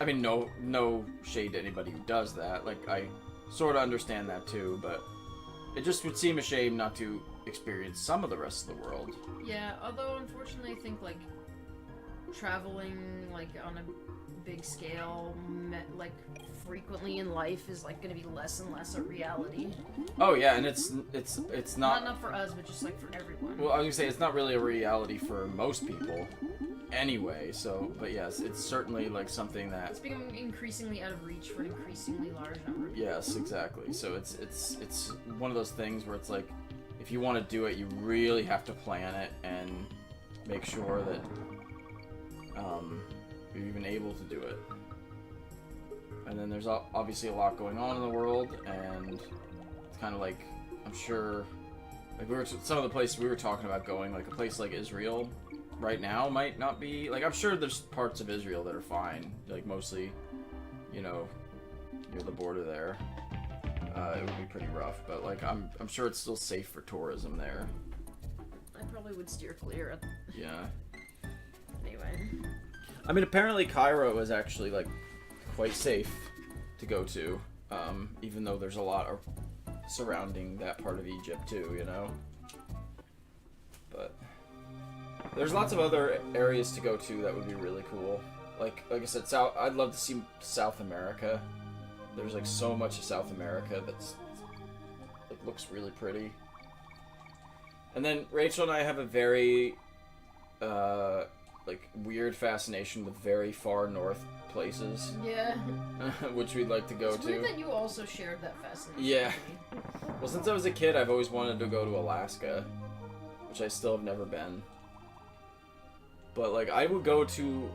mean, no shade to anybody who does that. Like, I sort of understand that too, but it just would seem a shame not to experience some of the rest of the world. Yeah, although unfortunately I think, like, traveling, like, on a big scale, like, frequently in life is, like, gonna be less and less a reality. Oh yeah, and it's not... Not for us, but just, like, for everyone. Well, I was gonna say, it's not really a reality for most people anyway, so... But yes, it's certainly, like, something that... It's becoming increasingly out of reach for an increasingly large number of people. Yes, exactly. So it's one of those things where it's like, if you want to do it, you really have to plan it and make sure that you're even able to do it. And then there's obviously a lot going on in the world, and it's kind of like, I'm sure, like some of the places we were talking about going, like a place like Israel right now might not be, like, I'm sure there's parts of Israel that are fine, like mostly, you know, near the border there. It would be pretty rough, but like I'm sure it's still safe for tourism there. I probably would steer clear. Yeah. Anyway. I mean, apparently Cairo is actually like quite safe to go to, even though there's a lot of surrounding that part of Egypt too, you know. But there's lots of other areas to go to that would be really cool. Like I said, I'd love to see South America. There's like so much of South America that's like looks really pretty. And then Rachel and I have a very like weird fascination with very far north places. Yeah. Which we'd like to go It's to. weird that you also shared that fascination. Yeah. with me. Well, since I was a kid, I've always wanted to go to Alaska, which I still have never been. But like I would go to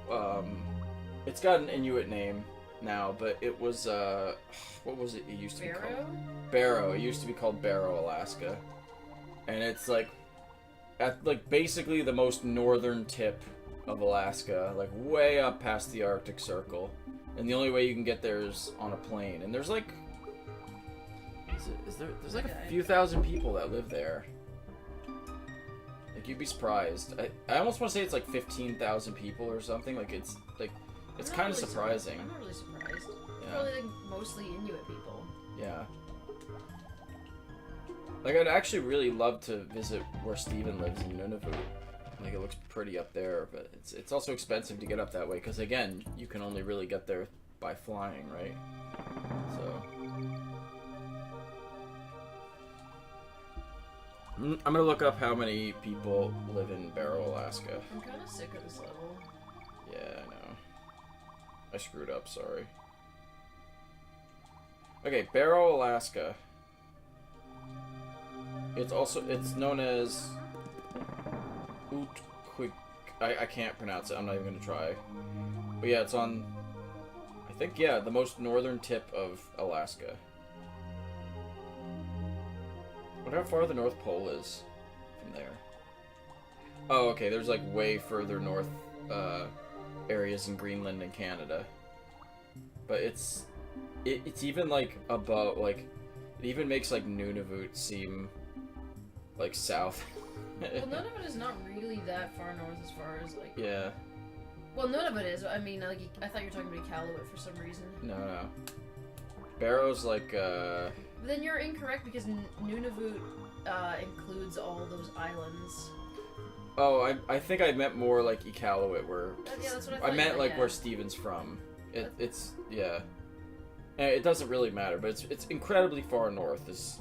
it's got an Inuit name, now, but it was what was it? It used to be Barrow? called Barrow. It used to be called Barrow, Alaska, and it's like at like basically the most northern tip of Alaska, like way up past the Arctic Circle, and the only way you can get there is on a plane. And there's like, there's like a few thousand people that live there. Like you'd be surprised. I almost want to say it's like 15,000 people or something. Like it's kind of surprising. I'm not really surprised. Yeah. Probably like mostly Inuit people. Yeah. Like I'd actually really love to visit where Steven lives in Nunavut. Like it looks pretty up there, but it's also expensive to get up that way because again, you can only really get there by flying, right? So I'm gonna look up how many people live in Barrow, Alaska. I'm kind of sick of this level. Yeah, I know. I screwed up, sorry. Okay, Barrow, Alaska. It's known as Utquik. I can't pronounce it. I'm not even gonna try. But yeah, it's on, I think, yeah, the most northern tip of Alaska. I wonder how far the North Pole is from there. Oh, okay, there's like way further north areas in Greenland and Canada. But it's even like above, like, it even makes like Nunavut seem like south. Well, none of it is not really that far north as far as like. Yeah. Well, none of it is. I mean, like I thought you were talking about Iqaluit for some reason. No. Barrow's like But then you're incorrect because Nunavut includes all those islands. Oh, I think I meant more like Iqaluit, where Yeah, that's what I I thought. meant like Yeah. where Steven's from. It's yeah. It doesn't really matter, but it's incredibly far north. It's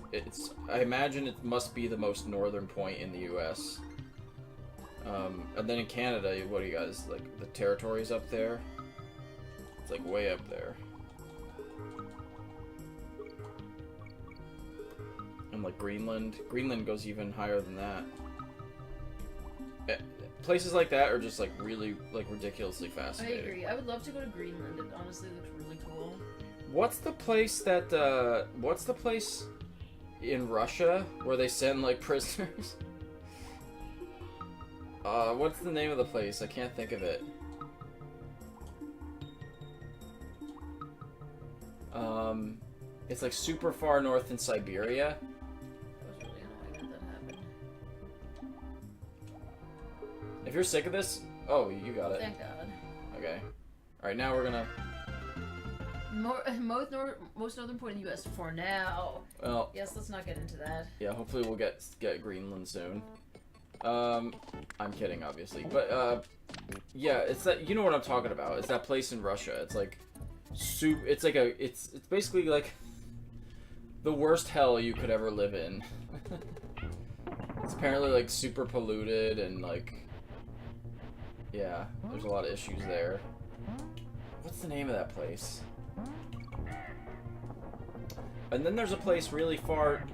I imagine it must be the most northern point in the U.S. And then in Canada, what do you guys like? The territories up there. It's like way up there. And like Greenland goes even higher than that. Places like that are just like really like ridiculously I fascinating. agree. I would love to go to Greenland. It honestly looks really cool. What's the place in Russia where they send like prisoners? What's the name of the place? I can't think of it. It's like super far north in Siberia. I was really annoyed that happened. If you're sick of this, oh, you got it. Thank God. Okay. All right, now we're gonna. Most northern point in the U.S. for now. Well, Yes, let's not get into that. yeah. Hopefully, we'll get Greenland soon. I'm kidding, obviously, but yeah, it's that, you know what I'm talking about. It's that place in Russia. It's like it's basically like the worst hell you could ever live in. It's apparently like super polluted and like, yeah, there's a lot of issues there. What's the name of that place? And then there's a place really far.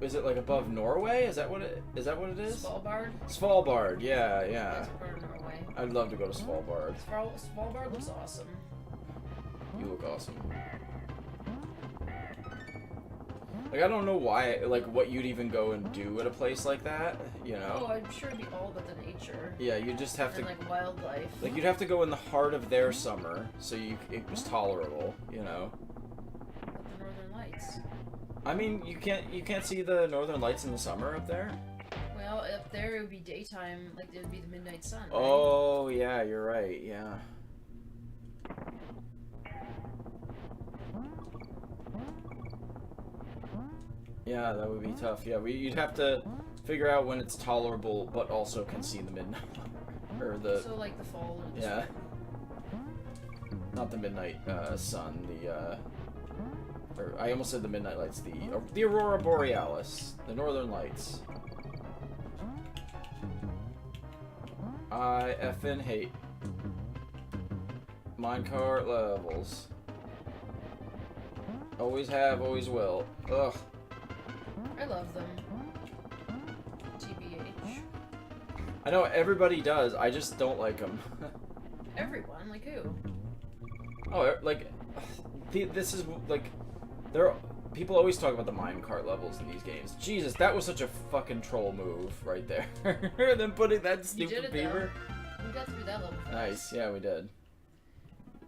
Is it like above Norway? Is that what it is? Svalbard? Svalbard, yeah. That's part of Norway. I'd love to go to Svalbard. Svalbard looks awesome. You look awesome. Like, I don't know why, like, what you'd even go and do at a place like that, you know? Oh, I'm sure it'd be all about the nature. Yeah, you just have And to, like wildlife. like, you'd have to go in the heart of their summer, so it was tolerable, you know? Like the Northern Lights. I mean, you can't see the Northern Lights in the summer up there? Well, up there it would be daytime, like it would be the midnight sun. Right? Oh, yeah, you're right, yeah. Yeah, that would be tough. Yeah, you'd have to figure out when it's tolerable, but also can see the midnight, or the So like the fall or the yeah, spring. not the midnight sun. Or I almost said the midnight lights. The aurora borealis, the northern lights. I effing hate minecart levels. Always have, always will. Ugh. I love them. TBH. I know everybody does. I just don't like them. Everyone, like who? Oh, like this is like, there. People always talk about the minecart levels in these games. Jesus, that was such a fucking troll move right there. Then putting that stupid beaver. We got through that level. Nice, yeah, we did.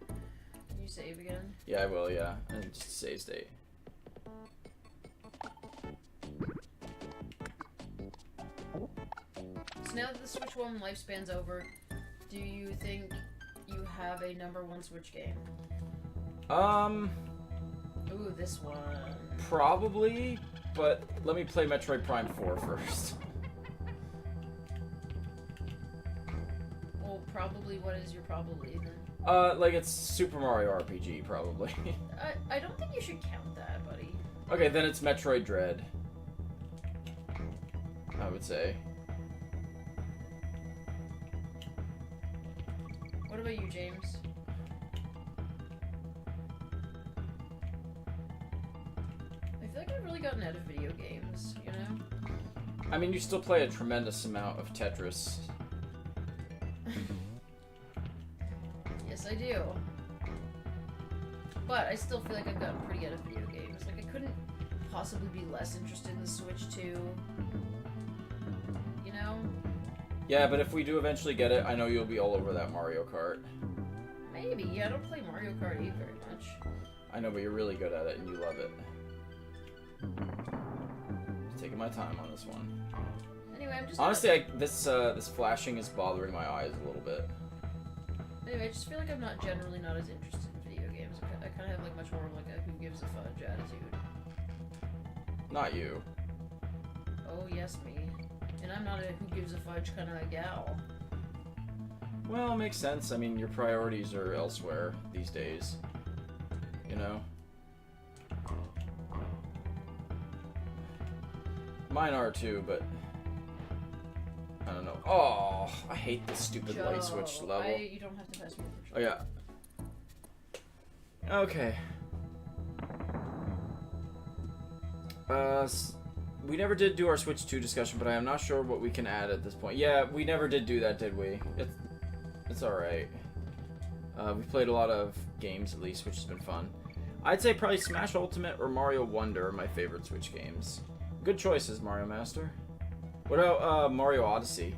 Can you save again? Yeah, I will. Yeah, and just save state. So now that the Switch 1 lifespan's over, do you think you have a #1 Switch game? Ooh, this one. Probably, but let me play Metroid Prime 4 first. Well, probably. What is your probably then? Like it's Super Mario RPG, probably. I don't think you should count that, buddy. Okay, then it's Metroid Dread. I would say. What about you, James? I feel like I've really gotten out of video games, you know? I mean, you still play a tremendous amount of Tetris. Yes, I do. But I still feel like I've gotten pretty out of video games. Like, I couldn't possibly be less interested in the Switch 2. You know? Yeah, but if we do eventually get it, I know you'll be all over that Mario Kart. Maybe. I don't play Mario Kart 8 very much. I know, but you're really good at it and you love it. Taking my time on this one. Anyway, I'm just... Honestly, this flashing is bothering my eyes a little bit. Anyway, I just feel like I'm generally not as interested in video games. I kind of have like much more of like a who gives a fudge attitude. Not you. Oh, yes, me. And I'm not a who gives a fudge kind of a gal. Well, makes sense. I mean, your priorities are elsewhere these days. You know? Mine are too, but... I don't know. Oh, I hate this stupid light switch level. You don't have to pass me the Oh, yeah. Okay. We never did do our Switch 2 discussion, but I am not sure what we can add at this point. Yeah, we never did do that, did we? It's alright. We played a lot of games, at least, which has been fun. I'd say probably Smash Ultimate or Mario Wonder are my favorite Switch games. Good choices, Mario Master. What about Mario Odyssey?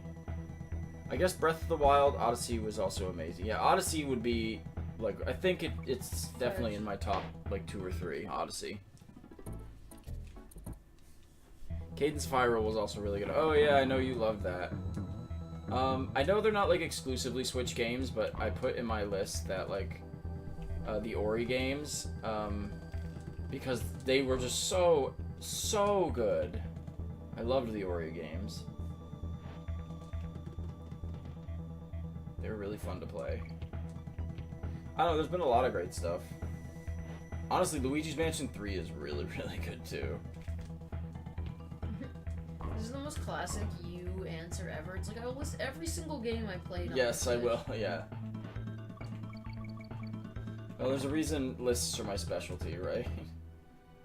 I guess Breath of the Wild, Odyssey was also amazing. Yeah, Odyssey would be, like, I think it's definitely in my top, like, 2 or 3, Odyssey. Cadence Viral was also really good. Oh yeah, I know you loved that. I know they're not like exclusively Switch games, but I put in my list that like the Ori games because they were just so good. I loved the Ori games. They were really fun to play. I don't know, there's been a lot of great stuff. Honestly, Luigi's Mansion 3 is really good too. This is the most classic you answer ever. It's like I will list every single game I played on Yes, I will, yeah. Well, there's a reason lists are my specialty, right?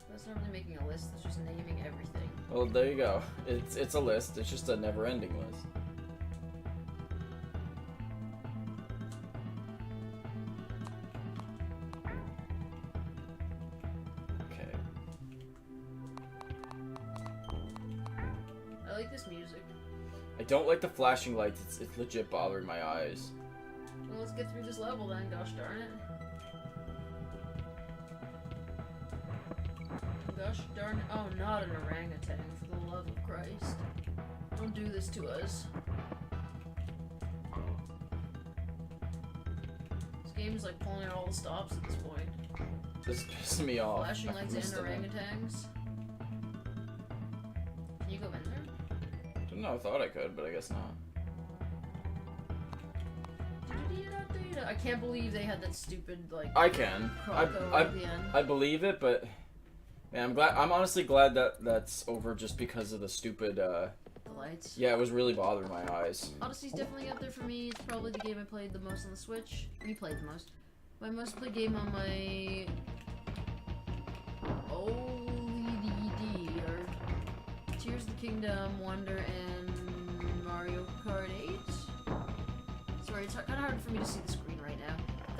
That's not really making a list, that's just naming everything. Well, there you go. It's a list, it's just a never-ending list. I like this music. I don't like the flashing lights. It's legit bothering my eyes. Well, let's get through this level then, gosh darn it. Gosh darn it. Oh, not an orangutan, for the love of Christ. Don't do this to us. This game is like pulling out all the stops at this point. This pisses me off. Flashing lights and orangutans. Can you go in there? No, I thought I could, but I guess not. I can't believe they had that stupid, like... I can. I believe it, but... Man, I'm honestly glad that that's over just because of the stupid, The lights? Yeah, it was really bothering my eyes. Odyssey's definitely up there for me. It's probably the game I played the most on the Switch. Replayed the most. My most played game on my... OLED, or... Tears of the Kingdom, Wonder, and Mario Kart 8? Sorry, it's kind of hard for me to see the screen right now.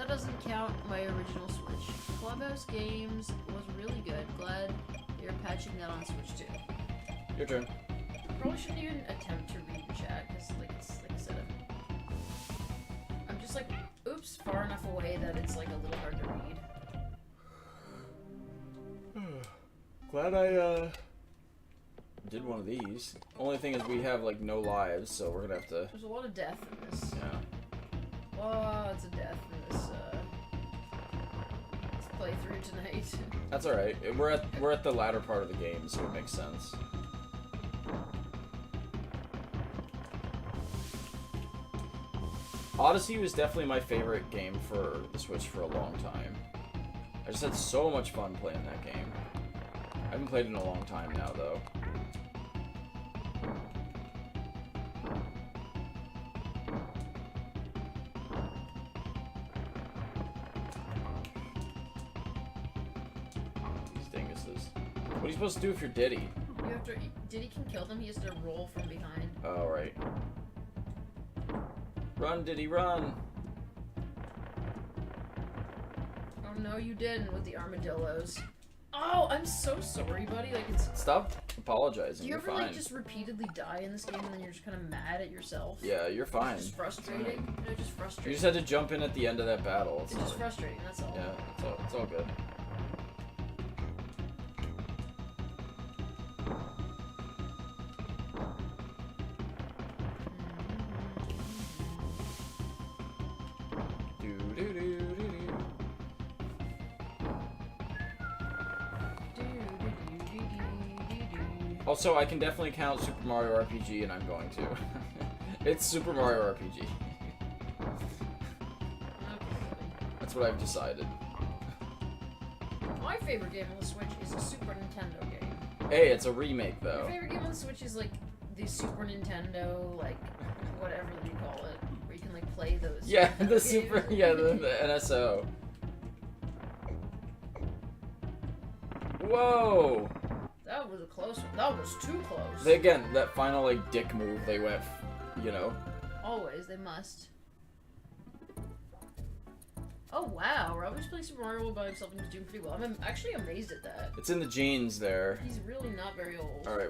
that doesn't count my original Switch. Clubhouse Games was really good. Glad you're patching that on Switch too. Your turn. Probably shouldn't even attempt to read the chat because, like I said, I'm just like, oops, far enough away that it's like a little hard to read. Glad I did one of these. Only thing is we have like no lives, so we're gonna have to. There's a lot of death in this. Yeah. Lots of death in this playthrough tonight. That's all right. We're at the latter part of the game, so it makes sense. Odyssey was definitely my favorite game for the Switch for a long time. I just had so much fun playing that game. I haven't played it in a long time now, though. These dinguses. What are you supposed to do if you're Diddy? You have to. Diddy can kill them. He has to roll from behind. Oh, right. Run, Diddy, run! Oh no, you didn't with the armadillos. Oh, I'm so sorry, buddy. Like it's. Stop apologizing. Do you You're ever fine. like just repeatedly die in this game and then you're just kind of mad at yourself? Yeah, you're fine. It's just frustrating. You know, just frustrating. You just had to jump in at the end of that battle. It's just frustrating. That's all. Yeah, it's all good. Also, I can definitely count Super Mario RPG, and I'm going to. It's Super Mario RPG. That's what I've decided. My favorite game on the Switch is a Super Nintendo game. Hey, it's a remake, though. My favorite game on the Switch is like the Super Nintendo, like whatever you call it, where you can like play those. Yeah, the games. Super, yeah, the NSO. Whoa! That was a close one. That was too close. Again, that final like dick move, they went, you know. Always, they must. Oh wow, Robbie's playing Super Mario World by himself and he's doing pretty well. I'm actually amazed at that. It's in the genes there. He's really not very old. All right.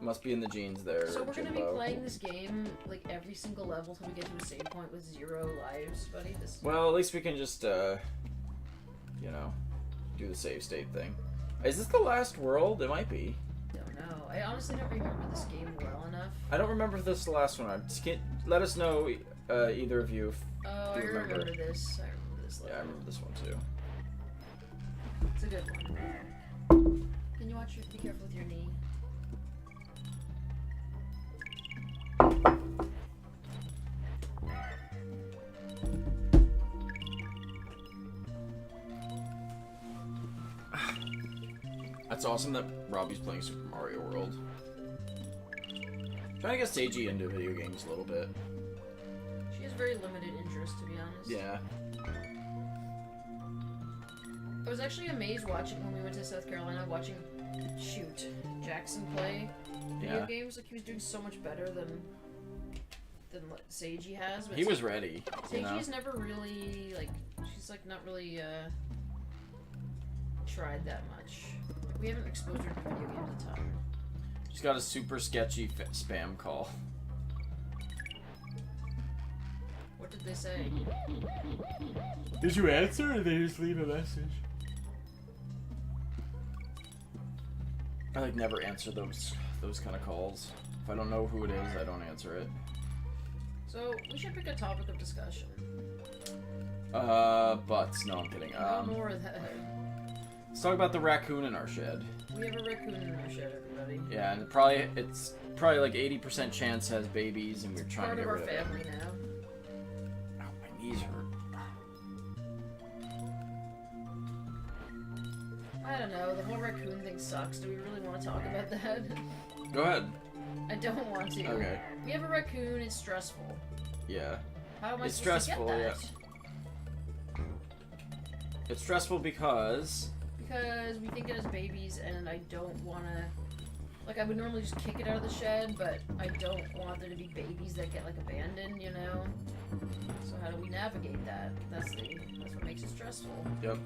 Must be in the genes there. So we're gonna be Jimbo. playing this game like every single level till we get to a save point with 0 lives, buddy. Well, at least we can just, you know, do the save state thing. Is this the last world? It might be. Don't know. I honestly don't remember this game well enough. I don't remember if this is the last one. Let us know, either of you, if Oh, you I remember. remember this. I remember this level. Yeah, I remember this one too. It's a good one. Can you watch your? Be careful with your knee. That's awesome that Robbie's playing Super Mario World. Trying to get Seiji into video games a little bit. She has very limited interest, to be honest. Yeah. I was actually amazed watching when we went to South Carolina, watching Jackson play video games. Like he was doing so much better than what Seiji has. But He was ready. Seiji's never really like. She's like not really tried that much. Like, we haven't exposed her to video games a ton. She's got a super sketchy spam call. What did they say? Did you answer, or did they just leave a message? I like never answer those kind of calls. If I don't know who it is, I don't answer it. So we should pick a topic of discussion. Butts. No, I'm kidding. No more of that. Let's talk about the raccoon in our shed. We have a raccoon in our shed, everybody. Yeah, and it's probably like 80% chance has babies, and we're trying Part to of get our rid of it. family now. Ow, my knees hurt. I don't know, the whole raccoon thing sucks. Do we really want to talk about that? Go ahead. I don't want to. Okay. We have a raccoon, it's stressful. Yeah. How am I It's supposed stressful, to get that? yeah. It's stressful because Because we think it has babies and I don't want to... Like, I would normally just kick it out of the shed, but I don't want there to be babies that get, like, abandoned, you know? So how do we navigate that? That's what makes it stressful. Yep.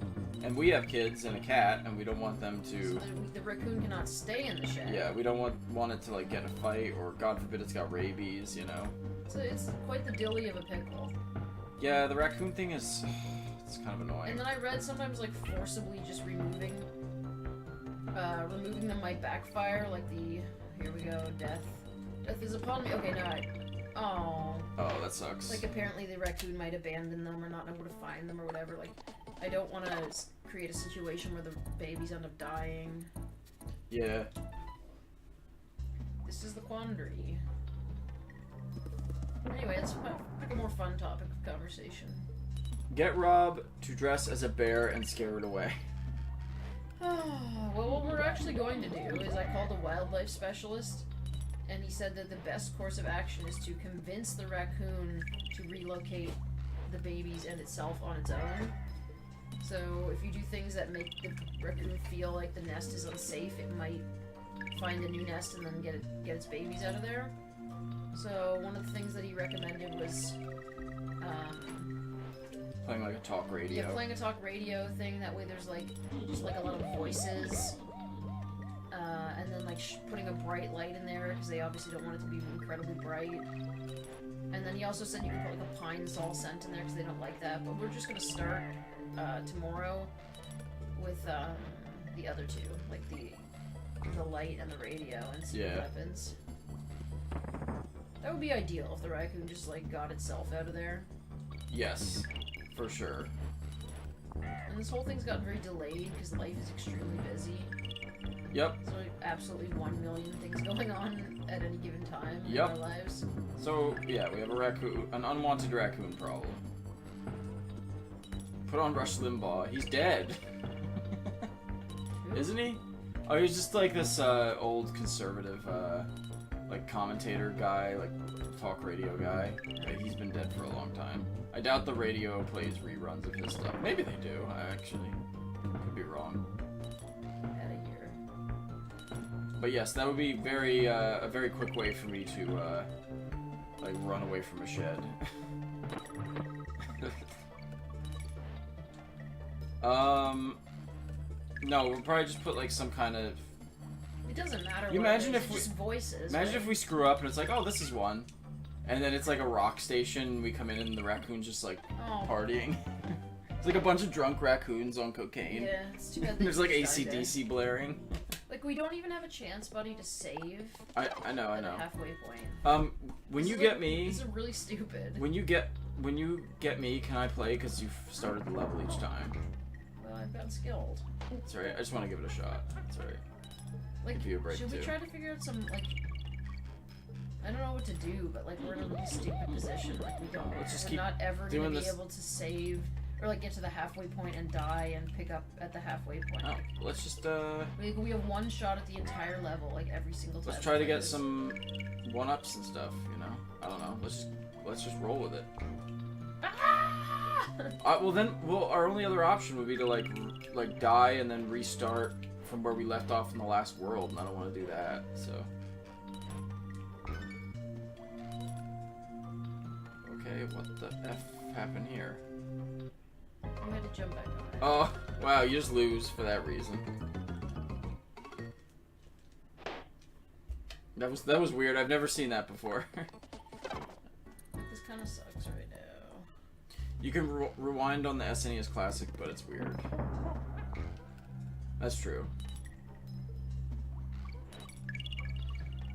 And we have kids and a cat, and we don't want them to... So the raccoon cannot stay in the shed. Yeah, we don't want it to, like, get in a fight, or God forbid it's got rabies, you know? So it's quite the dilly of a pickle. Yeah, the raccoon thing is... It's kind of annoying. And then I read sometimes, like, forcibly just removing them might backfire, like the... Here we go, death. Death is upon me. Okay, no, Oh, that sucks. like, apparently the raccoon might abandon them or not know where to find them or whatever. Like, I don't want to create a situation where the babies end up dying. Yeah. This is the quandary. Anyway, let's pick a more fun topic of conversation. Get Rob to dress as a bear and scare it away. Well, what we're actually going to do is I called a wildlife specialist, and he said that the best course of action is to convince the raccoon to relocate the babies and itself on its own. So if you do things that make the raccoon feel like the nest is unsafe, it might find a new nest and then get its babies out of there. So one of the things that he recommended was Playing like a talk radio. yeah, playing a talk radio thing. That way there's like just like a lot of voices. And then like putting a bright light in there because they obviously don't want it to be incredibly bright. And then he also said you can put like a pine sol scent in there because they don't like that. But we're just gonna start tomorrow with the other two, like the light and the radio, and see what happens. That would be ideal if the raccoon just like got itself out of there. Yes, for sure. And this whole thing's gotten very delayed because life is extremely busy. Yep. So like, absolutely 1 million things going on at any given time in Yep. our lives. So yeah, we have an unwanted raccoon problem. Put on Rush Limbaugh. He's dead. Isn't he? Oh, he's just like this old conservative like commentator guy, like talk radio guy. Yeah, he's been dead for a long time. I doubt the radio plays reruns of his stuff. Maybe they do, I actually. Could be wrong. At a year. But yes, that would be very a very quick way for me to like run away from a shed. No, we'll probably just put like some kind of... It doesn't matter. You what imagine it is, if it's we- just voices. Imagine right? if we screw up and it's like, oh, this is one. And then it's like a rock station, we come in and the raccoon's just like Oh. partying. It's like a bunch of drunk raccoons on cocaine. Yeah, it's too bad. they There's like just died AC/DC blaring. there. Like we don't even have a chance, buddy, to save. I know. At the halfway point. When This you is, get like, me... This is really stupid. When you get me, can I play? Because you've started the level each time. Well, I've gotten skilled. That's alright, I just want to give it a shot. That's alright. Like, Give you a break, should we too. try to figure out some, like... I don't know what to do, but, like, we're in a really stupid position. Like, we don't... Let's just we're keep not ever doing gonna be this. able to save... Or, like, get to the halfway point and die and pick up at the halfway point. Oh, Like, let's just, we have one shot at the entire level, like, every single time. let's try to get some one-ups and stuff, you know? I don't know. Let's just roll with it. Ah! Well, our only other option would be to, like, die and then restart from where we left off in the last world, and I don't want to do that, so... Okay, what the F happened here? You had to jump back on it. Oh, wow, you just lose for that reason. That was weird. I've never seen that before. This kind of sucks right now. You can rewind on the SNES Classic, but it's weird. That's true.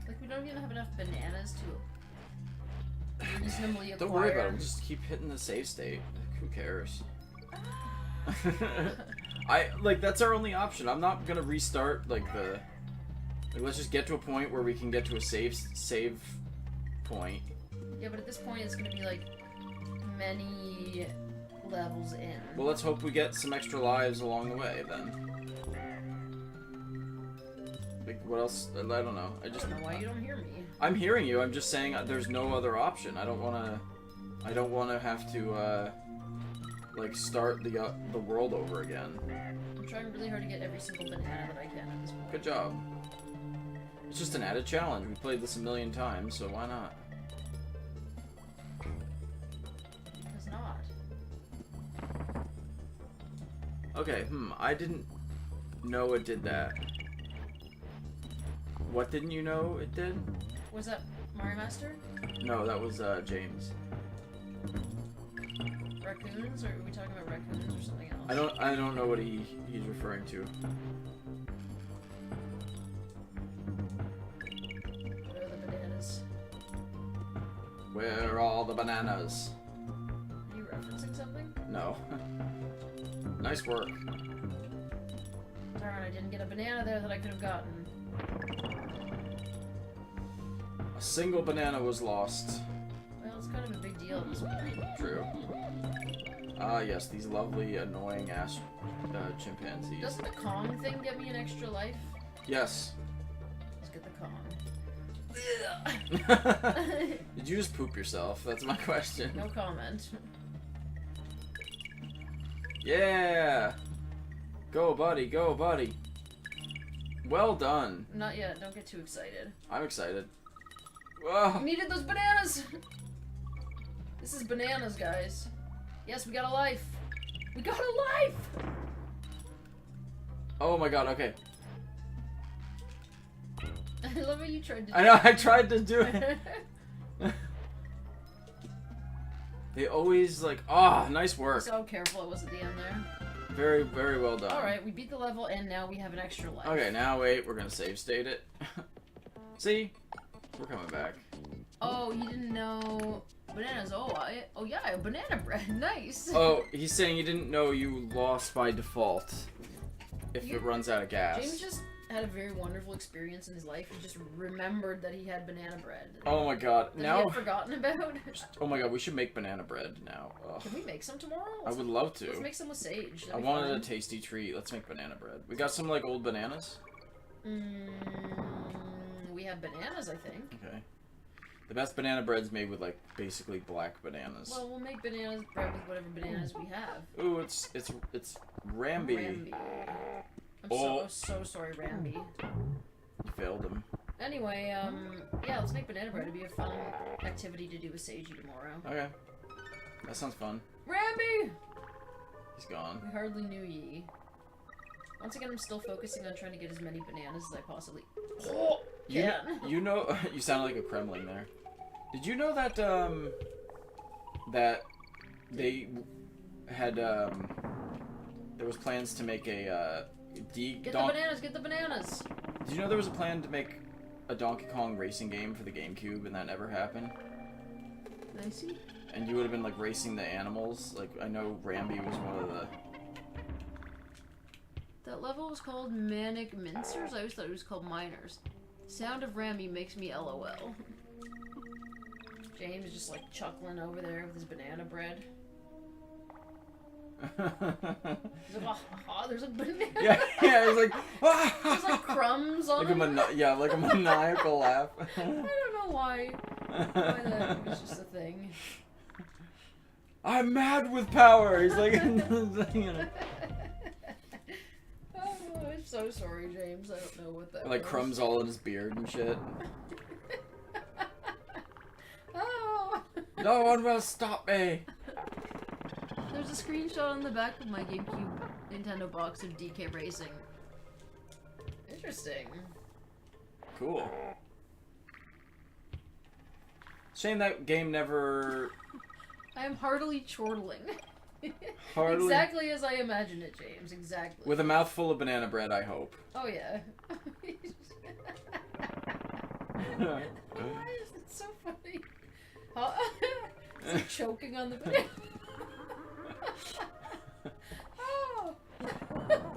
Like, we don't even have enough bananas to reasonably acquire. Don't worry about it. We'll just keep hitting the save state. Who cares? That's our only option. I'm not gonna restart, let's just get to a point where we can get to a save point. Yeah, but at this point, it's gonna be, like, many levels in. Well, let's hope we get some extra lives along the way, then. Like, what else? I don't know. I don't know why you don't hear me. I'm hearing you. I'm just saying there's no other option. I don't wanna have to, start the world over again. I'm trying really hard to get every single banana that I can at this point. Good job. It's just an added challenge. We played this a million times, so why not? Because not. Okay, I didn't know it did that. What didn't you know it did? Was that Mario Master? No, that was James. Raccoons? Or are we talking about raccoons or something else? I don't know what he's referring to. What are the bananas? Where are all the bananas? Are you referencing something? No. Nice work. Darn, I didn't get a banana there that I could have gotten. A single banana was lost. Well, it's kind of a big deal at this point. True. Ah, yes, these lovely, annoying-ass chimpanzees. Doesn't the Kong thing get me an extra life? Yes. Let's get the Kong. Did you just poop yourself? That's my question. No comment. Yeah! Go, buddy, go, buddy. Well done. Not yet, don't get too excited. I'm excited. Whoa. We needed those bananas! This is bananas, guys. Yes, we got a life. We got a life! Oh my god, okay. I love how you tried to do I know, I tried to do it. They always like, nice work. So careful it was at the end there. Very, very well done. Alright, we beat the level and now we have an extra life. Okay, now wait, we're gonna save state it. See? We're coming back. Oh, you didn't know bananas. Oh, yeah, banana bread. Nice. Oh, he's saying you didn't know you lost by default if it runs out of gas. James just had a very wonderful experience in his life. He just remembered that he had banana bread. Oh my god, That now... he had forgotten about. Oh my god, we should make banana bread now. Ugh. Can we make some tomorrow? I would love to. Let's make some with sage. I wanted a tasty treat. Let's make banana bread. We got some, like, old bananas? We have bananas, I think. Okay. The best banana bread's made with, like, basically black bananas. Well, we'll make bananas bread with whatever bananas we have. Ooh, it's Ramby. Ramby. I'm so sorry, Ramby. You failed him. Anyway, yeah, let's make banana bread. It'd be a fun activity to do with Seiji tomorrow. Okay. That sounds fun. Ramby! He's gone. We hardly knew ye. Once again, I'm still focusing on trying to get as many bananas as I possibly can. You know, you sound like a Kremling there. Did you know that, that they had, there was plans to make a, Get the bananas, get the bananas! Did you know there was a plan to make a Donkey Kong racing game for the GameCube and that never happened? I see. And you would have been, like, racing the animals. Like, I know Ramby was one of the... That level was called Manic Mincers? I always thought it was called Miners. Sound of Ramby makes me LOL. James is just, like, chuckling over there with his banana bread. He's like, there's a banana. Yeah, he's like, There's like crumbs on like him. like a maniacal laugh. I don't know why that was just a thing. I'm mad with power. He's like, you know. Oh, I'm so sorry, James. I don't know what that Like was. crumbs all in his beard and shit. Oh. No one will stop me. There's a screenshot on the back of my GameCube Nintendo box of DK Racing. Interesting. Cool. Shame that game never... I am heartily chortling. Hardly... Exactly as I imagined it, James. Exactly. With a mouthful of banana bread, I hope. Oh, yeah. Why is it so funny? Is he choking on the banana? Oh.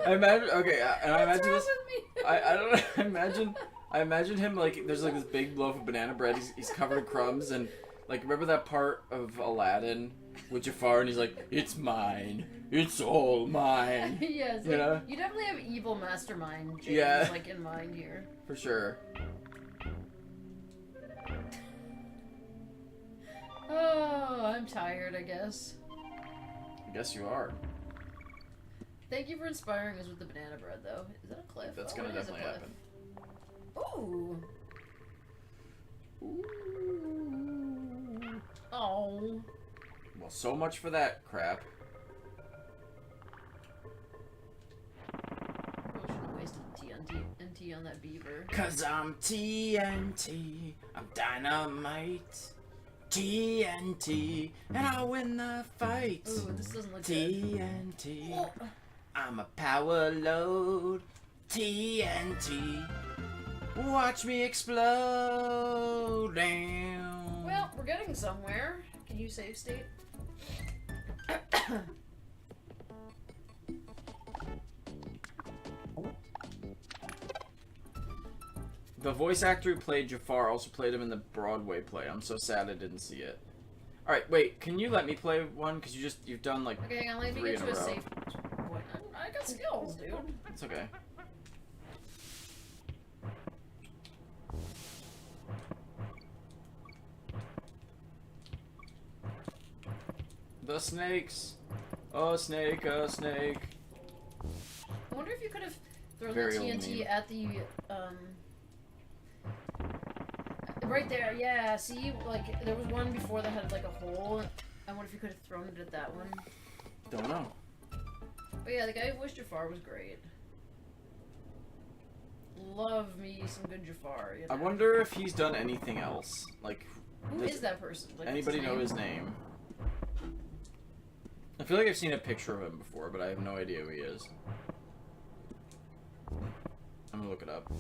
I imagine... Okay, and I imagine What's this... wrong with me? I don't know, I imagine him, like, there's, like, this big loaf of banana bread, he's covered in crumbs, and, like, remember that part of Aladdin with Jafar, and he's like, it's mine, it's all mine. Yes, you know? You definitely have evil mastermind, James, like, in mind here. For sure. Oh, I'm tired, I guess. I guess you are. Thank you for inspiring us with the banana bread, though. Is that a cliff? That's Oh, gonna it is a definitely cliff. happen. Ooh. Ooh. Oh. Well, so much for that crap. Probably should have wasted TNT on that beaver. 'Cause I'm TNT, I'm dynamite. TNT, and I'll win the fight. Ooh, this doesn't look TNT, good. I'm a power load. TNT, watch me explode. Damn. Well, we're getting somewhere. Can you save state? The voice actor who played Jafar also played him in the Broadway play. I'm so sad I didn't see it. All right, wait. Can you let me play one? Cause you've done like Okay, hang on. Let me 3 get in to a a row. safe point. I got skills, dude. It's okay. The snakes. A snake, a snake. I wonder if you could have thrown Very the old TNT meme. at the right there. Yeah, see, like there was one before that had like a hole. I wonder if you could have thrown it at that one. Don't know. But yeah, the guy who voiced Jafar was great. Love me some good Jafar. You know? I wonder if he's done anything else. Like, Who does is that person? Like, what's anybody his know name? his name? I feel like I've seen a picture of him before, but I have no idea who he is. I'm gonna look it up.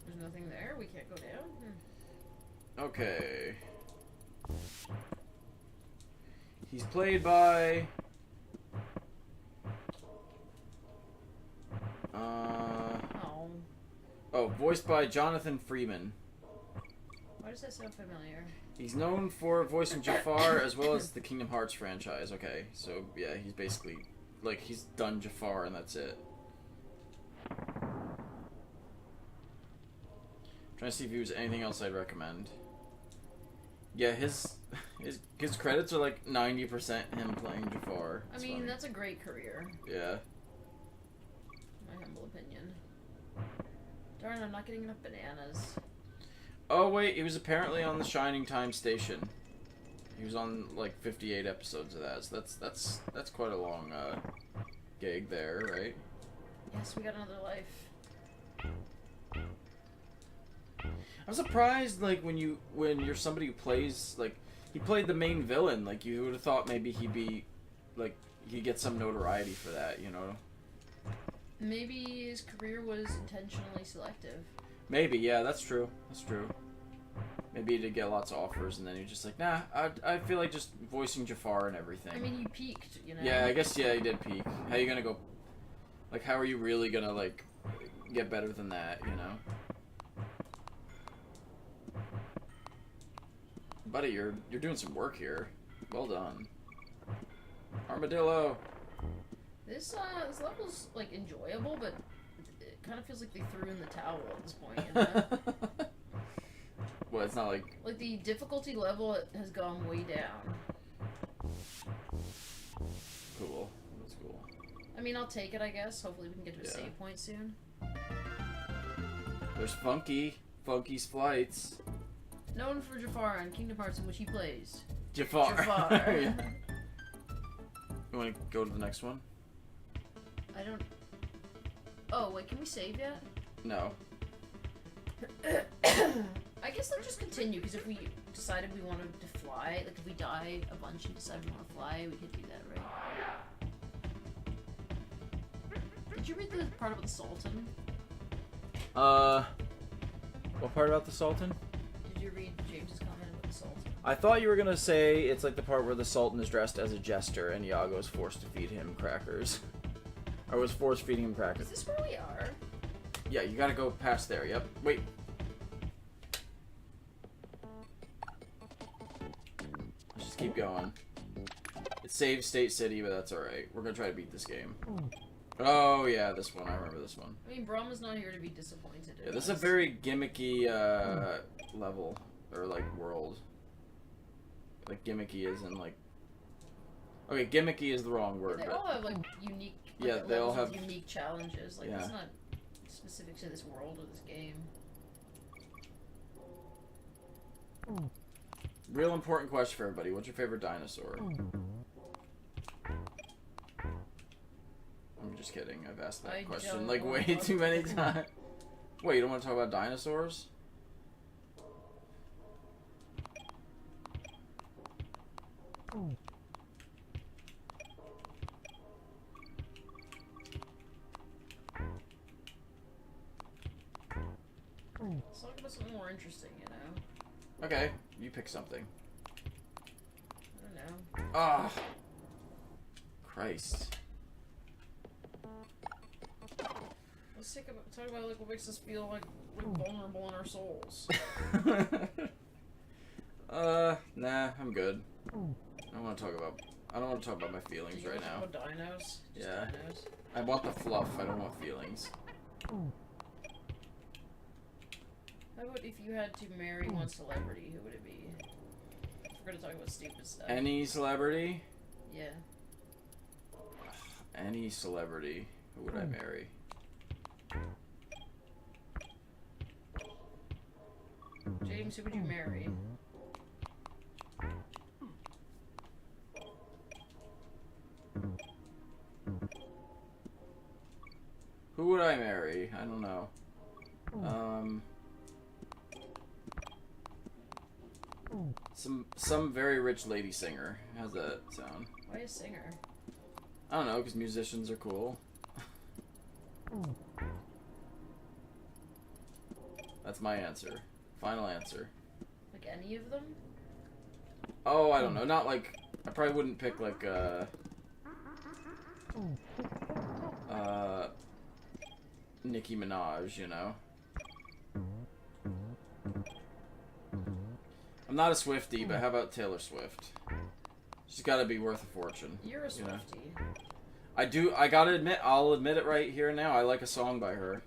There's nothing there. We can't go down. Okay. He's played by... Oh, Oh, voiced by Jonathan Freeman. why does that sound familiar? He's known for voicing Jafar as well as the Kingdom Hearts franchise. Okay, so yeah, he's basically... Like, he's done Jafar and that's it. Trying to see if he was anything else I'd recommend. Yeah, his credits are like 90% him playing Jafar. I It's mean, funny. that's a great career, Yeah. my humble opinion. Darn, I'm not getting enough bananas. Oh wait, he was apparently on the Shining Time station. He was on like 58 episodes of that. So that's quite a long gig there, right? Yes, we got another life. I'm surprised, like when you're somebody who plays, like, he played the main villain. Like, you would have thought maybe he'd be, like, he'd get some notoriety for that, you know? Maybe his career was intentionally selective. Maybe, yeah, that's true. That's true. Maybe he did get lots of offers, and then he's just like, nah, I feel like just voicing Jafar and everything. I mean, he peaked, you know? Yeah, I guess, yeah, he did peak. How you gonna go, like, how are you really gonna, like, get better than that, you know? Buddy, you're doing some work here. Well done. Armadillo. This level's, like, enjoyable, but it kind of feels like they threw in the towel at this point, you know? Well, it's not like... Like, the difficulty level has gone way down. Cool. That's cool. I mean, I'll take it, I guess. Hopefully we can get to a Yeah. save point soon. There's Funky's Flights. Known for Jafar in Kingdom Hearts, in which he plays. Jafar. Jafar. Yeah. You want to go to the next one? I don't... Oh, wait, can we save yet? No. I guess let's just continue, because if we decided we wanted to fly, like if we die a bunch and decide we want to fly, we could do that, right? Did you read the part about the Sultan? What part about the Sultan? Did you read James's comment about the Sultan? I thought you were gonna say it's like the part where the Sultan is dressed as a jester and Iago is forced to feed him crackers. Or was forced feeding him Is crackers. this where we are? Yeah, you gotta go past there, yep. Wait. Let's just keep going. It saves State City, but that's alright. We're gonna try to beat this game. Oh yeah, this one. I remember this one. I mean, Brahma's not here to be disappointed. Yeah, this is a very gimmicky level or like world. Like gimmicky is in like Okay, gimmicky is the wrong word, They but all have like unique. Like, yeah, they all levels have with unique challenges. Like yeah. it's not specific to this world or this game. Real important question for everybody. What's your favorite dinosaur? I'm just kidding. I've asked that question like way too many times. Wait, you don't want to talk about dinosaurs? Let's talk about something more interesting, you know? Okay, you pick something. I don't know. Ah, Christ. Let's talk about like what makes us feel like vulnerable in our souls. Nah, I'm good. I don't want to talk about my feelings right now. Talk about dinos? Just Yeah. dinos. I want the fluff, I don't want feelings. How about if you had to marry one celebrity, who would it be? We're gonna talk about stupid stuff. Any celebrity? Yeah. Any celebrity. Who would I marry? James, who would you marry? Who would I marry? I don't know. Some very rich lady singer. How's that sound? Why a singer? I don't know, because musicians are cool. That's my answer. Final answer. Like any of them? Oh, I don't know. Not like... I probably wouldn't pick like, Nicki Minaj, you know? I'm not a Swiftie, but how about Taylor Swift? She's gotta be worth a fortune. You're a you know? Swiftie. I gotta admit, I'll admit it right here and now, I like a song by her.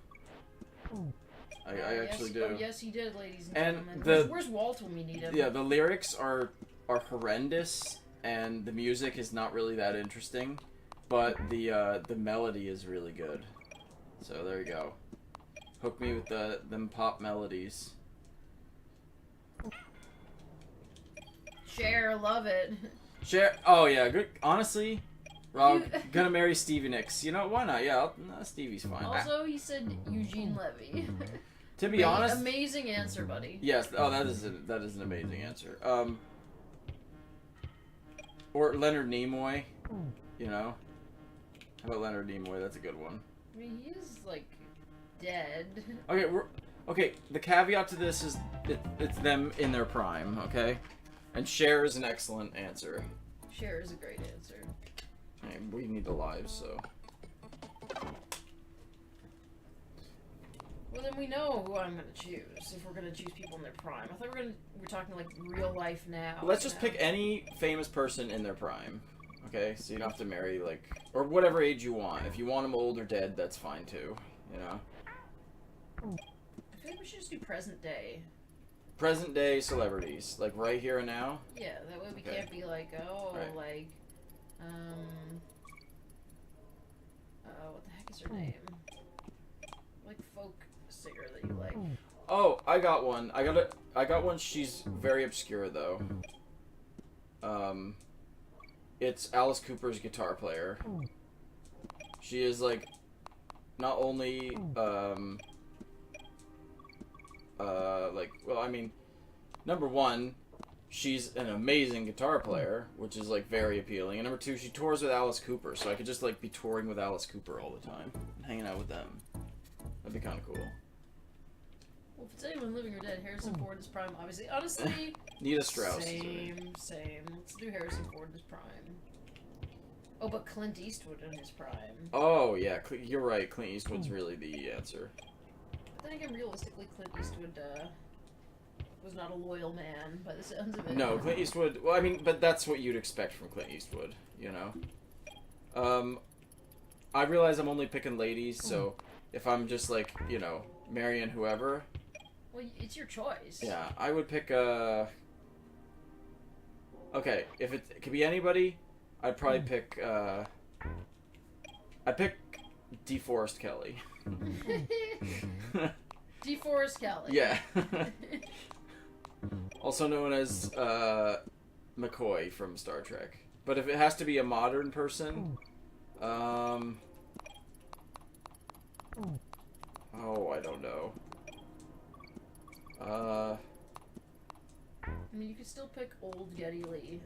I actually do. Oh, yes, he did, ladies and And gentlemen. Where's Walt when we need him? Yeah, the lyrics are horrendous, and the music is not really that interesting, but the melody is really good. So there you go. Hook me with them pop melodies. Cher, love it. Cher, oh yeah, good. Honestly, Rob, gonna marry Stevie Nicks. You know, why not? Yeah, Stevie's fine. Also, he said Eugene Levy. To be honest, amazing answer, buddy. Yes. Oh, that is an amazing answer. Or Leonard Nimoy. You know, how about Leonard Nimoy? That's a good one. I mean, he is like dead. Okay, okay. The caveat to this is it's them in their prime. Okay, and Cher is an excellent answer. Cher is a great answer. Hey, we need the lives, so. Well, then we know who I'm gonna choose if we're gonna choose people in their prime. I thought we're talking like real life now. Let's just pick any famous person in their prime. Okay, so you don't have to marry like or whatever age you want. If you want them old or dead, that's fine too. You know. I feel like we should just do present day. Present day celebrities, like right here and now. Yeah, that way we can't be like, oh, right. like, what the heck is her name? Like folk singer that you like. Oh, I got one. I got one. She's very obscure though. It's Alice Cooper's guitar player. She is like, not only like, well, I mean, number one, she's an amazing guitar player, which is like very appealing. And number two, she tours with Alice Cooper, so I could just like be touring with Alice Cooper all the time, hanging out with them. That'd be kind of cool. Well, if it's anyone living or dead, Harrison Ford in his prime, obviously. Honestly, Nita Strauss. Same. Let's do Harrison Ford in his prime. Oh, but Clint Eastwood in his prime. Oh yeah, you're right. Clint Eastwood's really the answer. But then again, realistically, Clint Eastwood was not a loyal man by the sounds of it. No, Clint Eastwood. Well, I mean, but that's what you'd expect from Clint Eastwood, you know. I realize I'm only picking ladies, so if I'm just like, you know, marrying whoever. Well, it's your choice. Yeah, I would pick Okay, if it could be anybody, I'd probably pick, I'd pick DeForest Kelly. DeForest Kelly. Yeah. Also known as, McCoy from Star Trek. But if it has to be a modern person, oh, I don't know. I mean, you could still pick old Geddy Lee.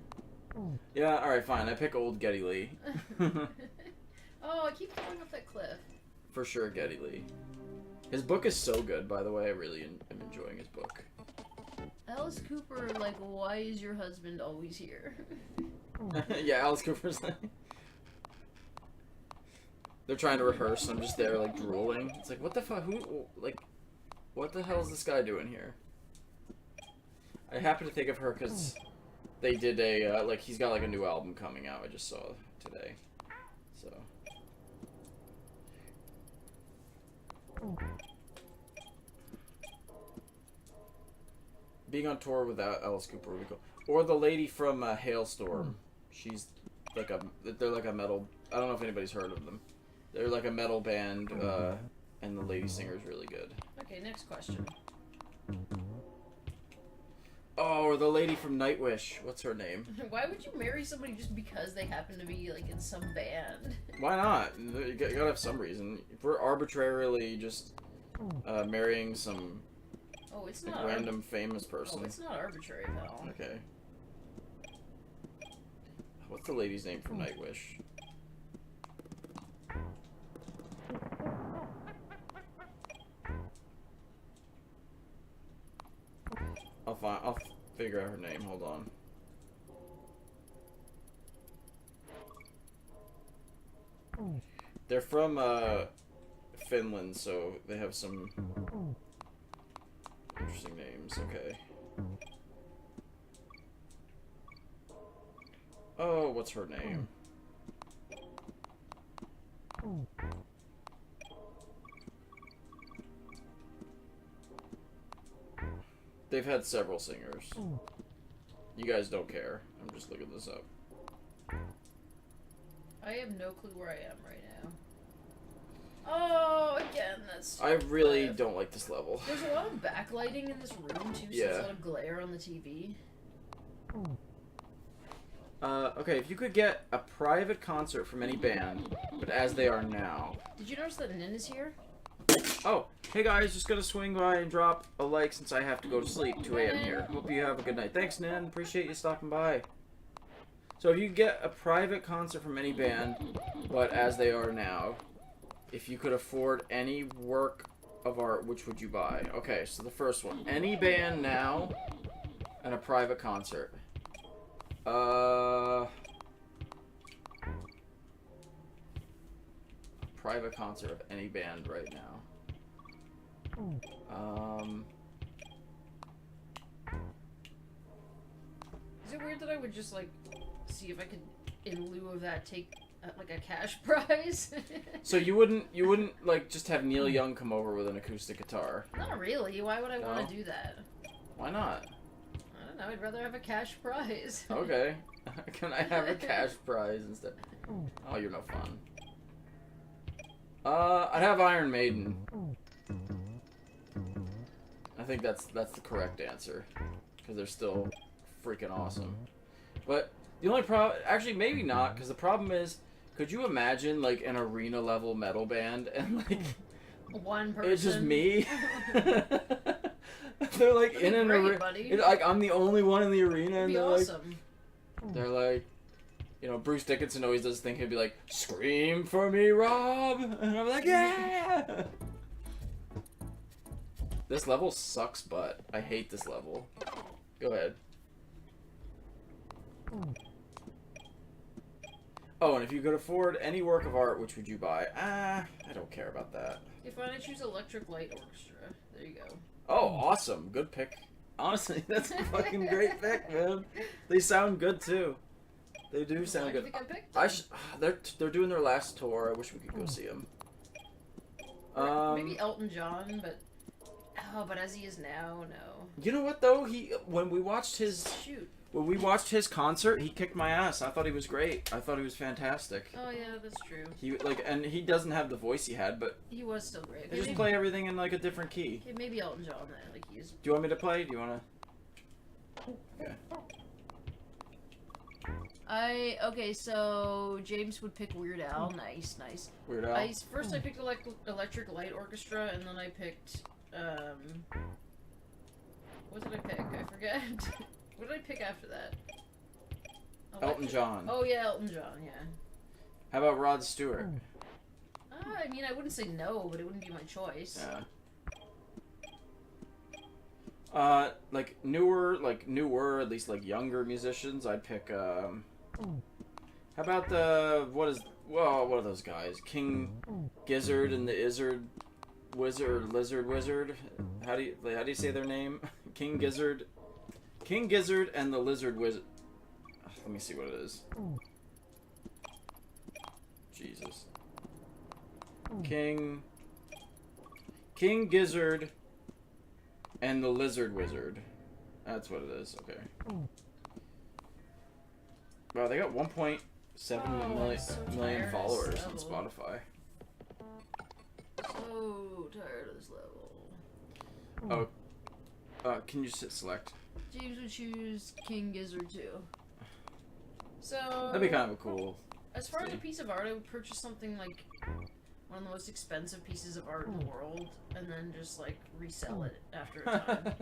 Yeah, alright, fine. I pick old Geddy Lee. Oh, I keep falling off that cliff. For sure, Geddy Lee. His book is so good, by the way. I really am enjoying his book. Alice Cooper, like, why is your husband always here? Yeah, Alice Cooper's they're trying to rehearse, and I'm just there, like, drooling. It's like, what the fuck? Who, like, what the hell is this guy doing here? I happen to think of her because they did a, like, he's got, like, a new album coming out. I just saw today. So. Being on tour without Alice Cooper would be cool. Or the lady from Hailstorm. She's like they're like a metal, I don't know if anybody's heard of them. They're like a metal band, and the lady singer is really good. Okay, next question. Oh, or the lady from Nightwish. What's her name? Why would you marry somebody just because they happen to be, like, in some band? Why not? You gotta have some reason. If we're arbitrarily just marrying some Oh, it's not random famous person. Oh, it's not arbitrary, pal. Okay. What's the lady's name from Nightwish? I'll figure out her name. Hold on. They're from Finland, so they have some interesting names. Okay. Oh, what's her name? They've had several singers. You guys don't care. I'm just looking this up. I have no clue where I am right now. Oh, again, that's... I really don't like this level. There's a lot of backlighting in this room, too, so Yeah. there's a lot of glare on the TV. Okay, if you could get a private concert from any band, but as they are now. Did you notice that Nin is here? Oh, hey guys, just gonna swing by and drop a like since I have to go to sleep. 2 a.m. here. Hope you have a good night. Thanks, Nin. Appreciate you stopping by. So if you get a private concert from any band, but as they are now, if you could afford any work of art, which would you buy? Okay, so the first one. Any band now and a private concert. Private concert of any band right now. Is it weird that I would just, like, see if I could, in lieu of that, take, like, a cash prize? So you wouldn't, like, just have Neil Young come over with an acoustic guitar? Not really. Why would I No? want to do that? Why not? I don't know. I'd rather have a cash prize. Okay. Can I have a cash prize instead? Oh, you're no fun. I'd have Iron Maiden. I think that's the correct answer, because they're still freaking awesome. But the only problem, actually maybe not, because the problem is, could you imagine like an arena level metal band and like One person. it's just me? They're like in an arena. Like I'm the only one in the arena, and they're awesome. like, they're like, you know, Bruce Dickinson always does this thing. He'd be like, "Scream for me, Rob," and I'm like, "Yeah." This level sucks butt. I hate this level. Go ahead. Oh, and if you could afford any work of art, which would you buy? I don't care about that. If I choose Electric Light Orchestra, there you go. Oh, awesome. Good pick. Honestly, that's a fucking great pick, man. They sound good, too. They do sound Why do you good. think I picked them? They're doing their last tour. I wish we could go see them. Or maybe Elton John, but Oh, but as he is now, no. You know what though? When we watched his concert, he kicked my ass. I thought he was great. I thought he was fantastic. Oh yeah, that's true. And he doesn't have the voice he had, but He was still great. they just play everything in like a different key. Okay, maybe Elton John then, like he's. Do you want me to play? Do you want to? Okay. Okay, so James would pick Weird Al. Nice. Weird Al. First I picked Electric Light Orchestra, and then I picked what did I pick? I forget. What did I pick after that? Elton John. Oh yeah, Elton John. Yeah. How about Rod Stewart? I mean, I wouldn't say no, but it wouldn't be my choice. Yeah. Like newer, at least like younger musicians, I'd pick, how about what are those guys? King Gizzard and the Izzard Lizard Wizard? How do you say their name? King Gizzard and the Lizard Wizard. Let me see what it is. Jesus. King Gizzard and the Lizard Wizard. That's what it is. Okay. Wow, they got 1.7 million followers on Spotify. So tired of this level. Oh. Can you select? James would choose King Gizzard too. So That'd be kind of a cool. As far as a piece of art, I would purchase something like one of the most expensive pieces of art in the world, and then just like resell it after a time.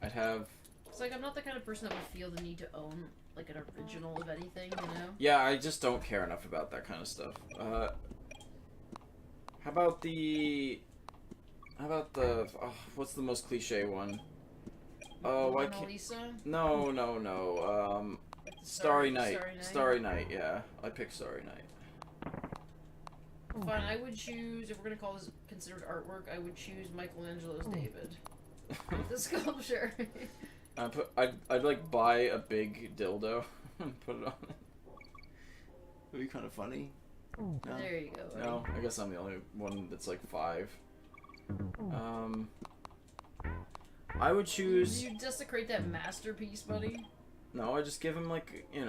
I'd have. It's like I'm not the kind of person that would feel the need to own like an original of anything, you know? Yeah, I just don't care enough about that kind of stuff. How about the? What's the most cliche one? Oh, why can't? Lisa? No. Starry Night. Starry Night. Yeah, I picked Starry Night. Fine, I would choose, if we're gonna call this considered artwork, I would choose Michelangelo's David. With the sculpture. I'd like buy a big dildo and put it on it. Would be kind of funny. No? There you go. Buddy. No, I guess I'm the only one that's like 5. I would choose. You desecrate that masterpiece, buddy. No, I just give him like a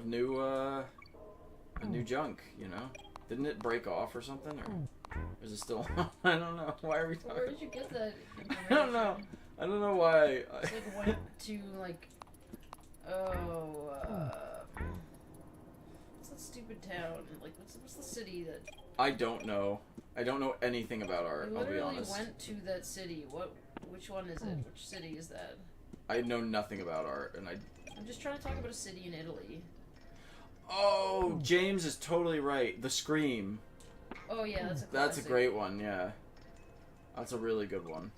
new junk. Didn't it break off or something, or is it still? I don't know. Why are we talking? Where did you get that information? I don't know. I don't know why. It's like went to like, what's that stupid town? Like, what's the city that? I don't know. I don't know anything about art. You I'll be literally honest. went to that city. Which one is it? Which city is that? I know nothing about art, and I'm just trying to talk about a city in Italy. Oh, James is totally right. The Scream. Oh yeah, that's a classic. That's a great one. Yeah, that's a really good one.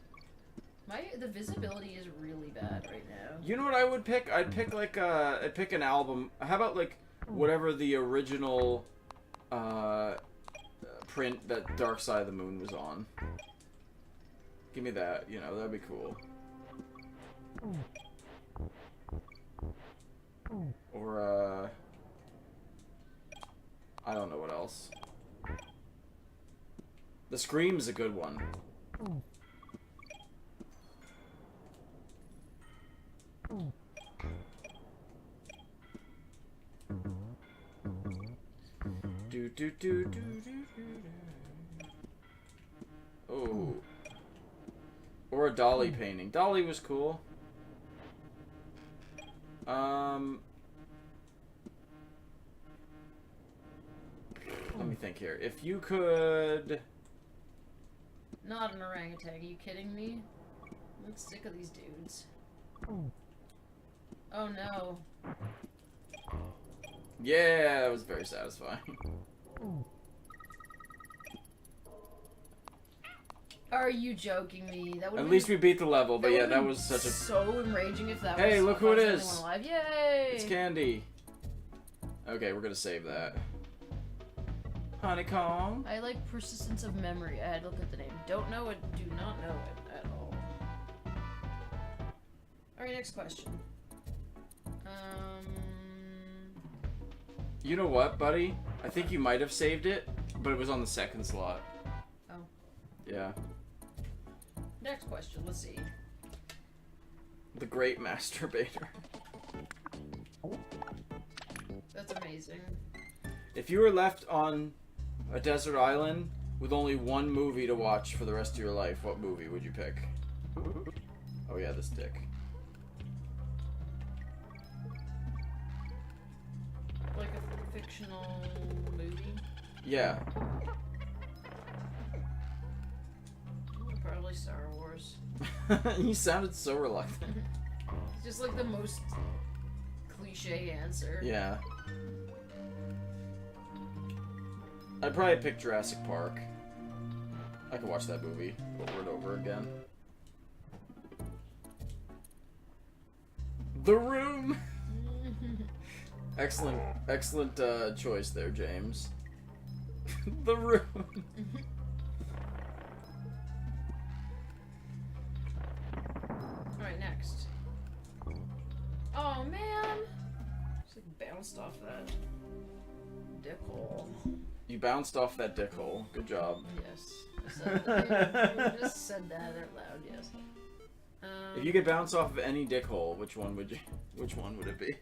The visibility is really bad right now. You know what I would pick? I'd pick I'd pick an album. How about like whatever the original print that Dark Side of the Moon was on. Give me that. That'd be cool. Or I don't know what else. The Scream's a good one. Oh. Or a Dolly painting. Dolly was cool. Let me think here. If you could... Not an orangutan. Are you kidding me? I'm sick of these dudes. Oh no. Yeah, that was very satisfying. Are you joking me? That would At least we beat the level, but yeah, that was such a... so enraging if that was... Hey, look who it is! Anyone alive. Yay! It's Candy. Okay, we're gonna save that. Honeycomb. I like persistence of memory. I had to look at the name. Don't know it, do not know it at all. Alright, next question. You know what, buddy? I think you might have saved it, but it was on the second slot. Oh. Yeah. Next question. Let's see. The Great Masturbator. That's amazing. If you were left on a desert island with only one movie to watch for the rest of your life, what movie would you pick? Oh yeah, this dick. Like a fictional movie? Yeah. Probably Star Wars. You sounded so reluctant. Just like the most cliche answer. Yeah. I'd probably pick Jurassic Park. I could watch that movie over and over again. The Room! Excellent choice there, James. The Room. Alright, next. Oh man! Just like bounced off that dick hole. You bounced off that dick hole. Good job. Yes. I just said that out loud, yes. If you could bounce off of any dick hole, which one would it be?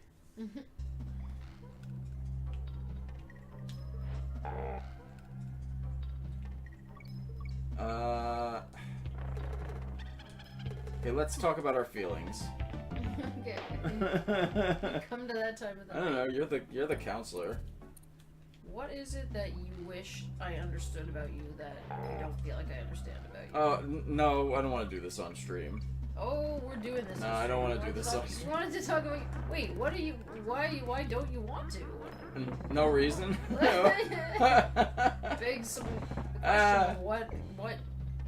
Okay, let's talk about our feelings. Okay. Come to that time of the I don't know, you're the counselor. What is it that you wish I understood about you that I don't feel like I understand about you? Oh, no, I don't want to do this on stream. Oh, we're doing this. No, I don't want to do this on You stream. wanted to talk about. Wait, what are you? Why don't you want to? No reason. Big some question of what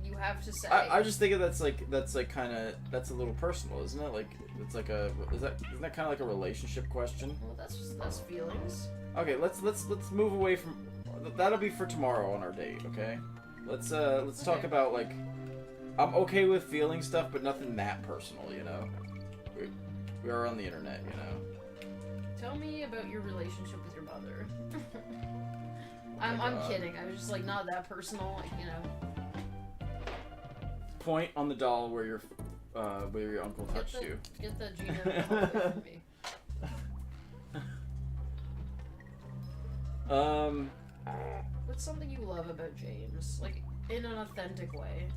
you have to say. I just think that's a little personal, isn't it? Like it's like isn't that kind of like a relationship question? Well, that's feelings. Okay, let's move away from that'll be for tomorrow on our date, okay? Let's talk about like I'm okay with feeling stuff, but nothing that personal, you know. We are on the internet, you know. Tell me about your relationship with your mother. I'm kidding. I was just like not that personal, like, you know. Point on the doll where your uncle touched you. Get that Gina away from me. What's something you love about James? Like in an authentic way.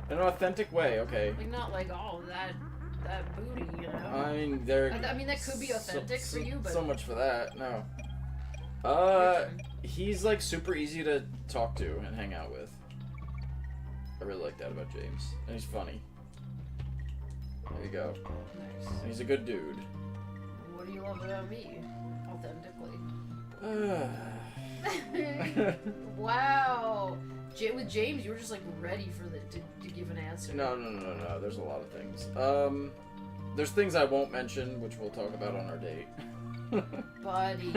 In an authentic way, okay. Like not like that booty, you know. I mean I mean that could be authentic for you, but so much for that. No. He's like super easy to talk to and hang out with. I really like that about James, and he's funny. There you go. Nice. And he's a good dude. What do you love about me? Authentically. Wow. With James, you were just like ready for to give an answer. No. There's a lot of things. There's things I won't mention, which we'll talk about on our date. Buddy.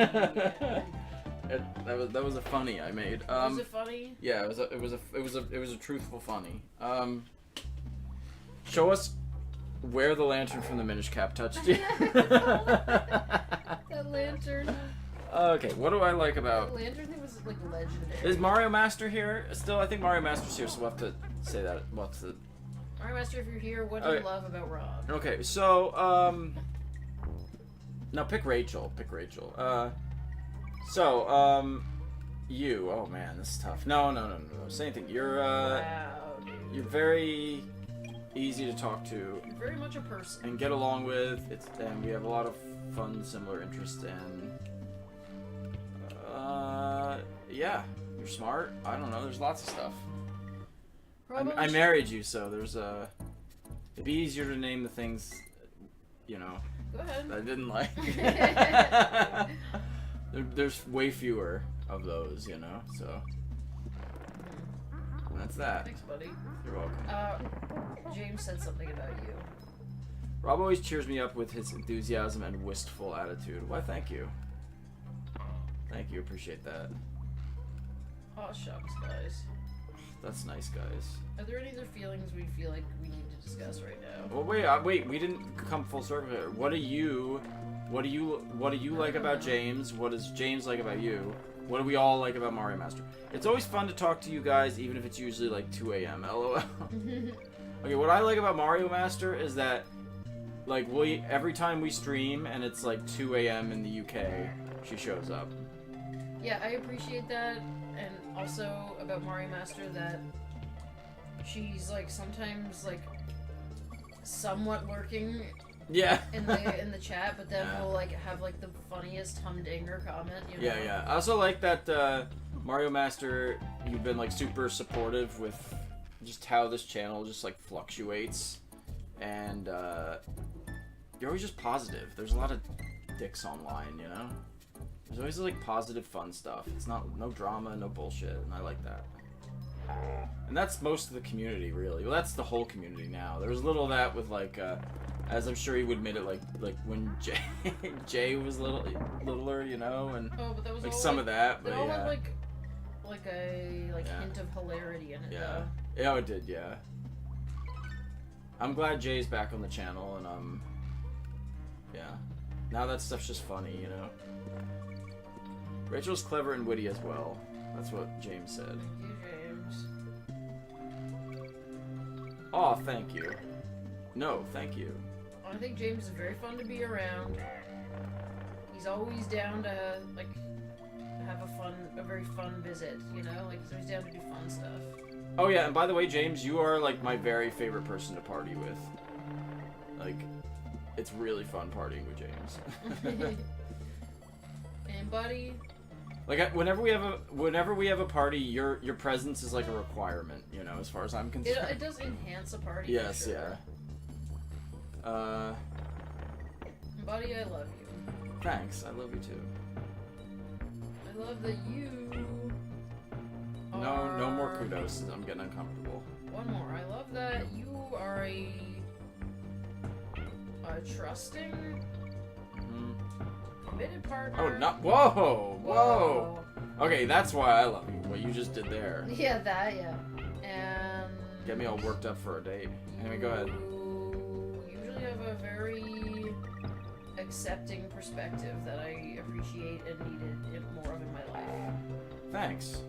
That was a funny I made. Was it funny? Yeah, it was a truthful funny. Show us where the lantern from the Minish Cap touched you. That lantern. Okay, what do I like about... That lantern thing was like legendary. Is Mario Master here? Still, I think Mario Master's here, so we'll have to say that. We'll have to... Mario Master, if you're here, what do you love about Rob? Okay, so, now pick Rachel. You. Oh man, this is tough. No. Same thing. You're, Wow, dude. you're very easy to talk to. You're very much a person. And get along with. And we have a lot of fun, similar interests, and yeah, you're smart. I don't know. There's lots of stuff. I married you, so there's it'd be easier to name the things, you know. Go ahead. I didn't like. There's way fewer of those, you know. So that's that. Thanks, buddy. You're welcome. James said something about you. Rob always cheers me up with his enthusiasm and wistful attitude. Why, thank you. Thank you, appreciate that. Oh, shucks, guys. That's nice, guys. Are there any other feelings we feel like we need to discuss right now? Well, wait, we didn't come full circle here. What do you like about James? What does James like about you? What do we all like about Mario Master? It's always fun to talk to you guys, even if it's usually like 2 a.m. LOL. Okay, what I like about Mario Master is that, like, every time we stream and it's like 2 a.m. in the UK, she shows up. Yeah, I appreciate that, and also about Mario Master that she's like sometimes like somewhat lurking. Yeah. in the chat, but then we'll like have like the funniest humdinger comment. You know? Yeah. I also like that Mario Master. You've been like super supportive with just how this channel just like fluctuates, and you're always just positive. There's a lot of dicks online, you know. There's always like positive, fun stuff. It's no drama, no bullshit, and I like that. And that's most of the community, really. Well, that's the whole community now. There was a little of that with like. As I'm sure he would admit it, like when Jay was littler, you know, and but that was like all, some like, of that, but it all yeah, had like a hint of hilarity in it. yeah, though. yeah, it did, yeah. I'm glad Jay's back on the channel, and yeah, now that stuff's just funny, you know. Rachel's clever and witty as well. That's what James said. Thank you, James. Oh, thank you. No, thank you. I think James is very fun to be around. He's always down to like have a very fun visit, you know? Like he's always down to do fun stuff. Oh yeah, and by the way, James, you are like my very favorite person to party with. Like, it's really fun partying with James. And buddy, like whenever we have a party, your presence is like a requirement, you know, as far as I'm concerned. it does enhance a party. Yes, for sure. yeah. Buddy, I love you. Thanks, I love you too. I love that you. No more kudos. I'm getting uncomfortable. One more. I love that you are a trusting, committed partner. Oh, not whoa. Okay, that's why I love you. What you just did there. Yeah, and Get me all worked up for a date. Anyway, go ahead. You usually have a very accepting perspective that I appreciate and needed more of in my life. Thanks.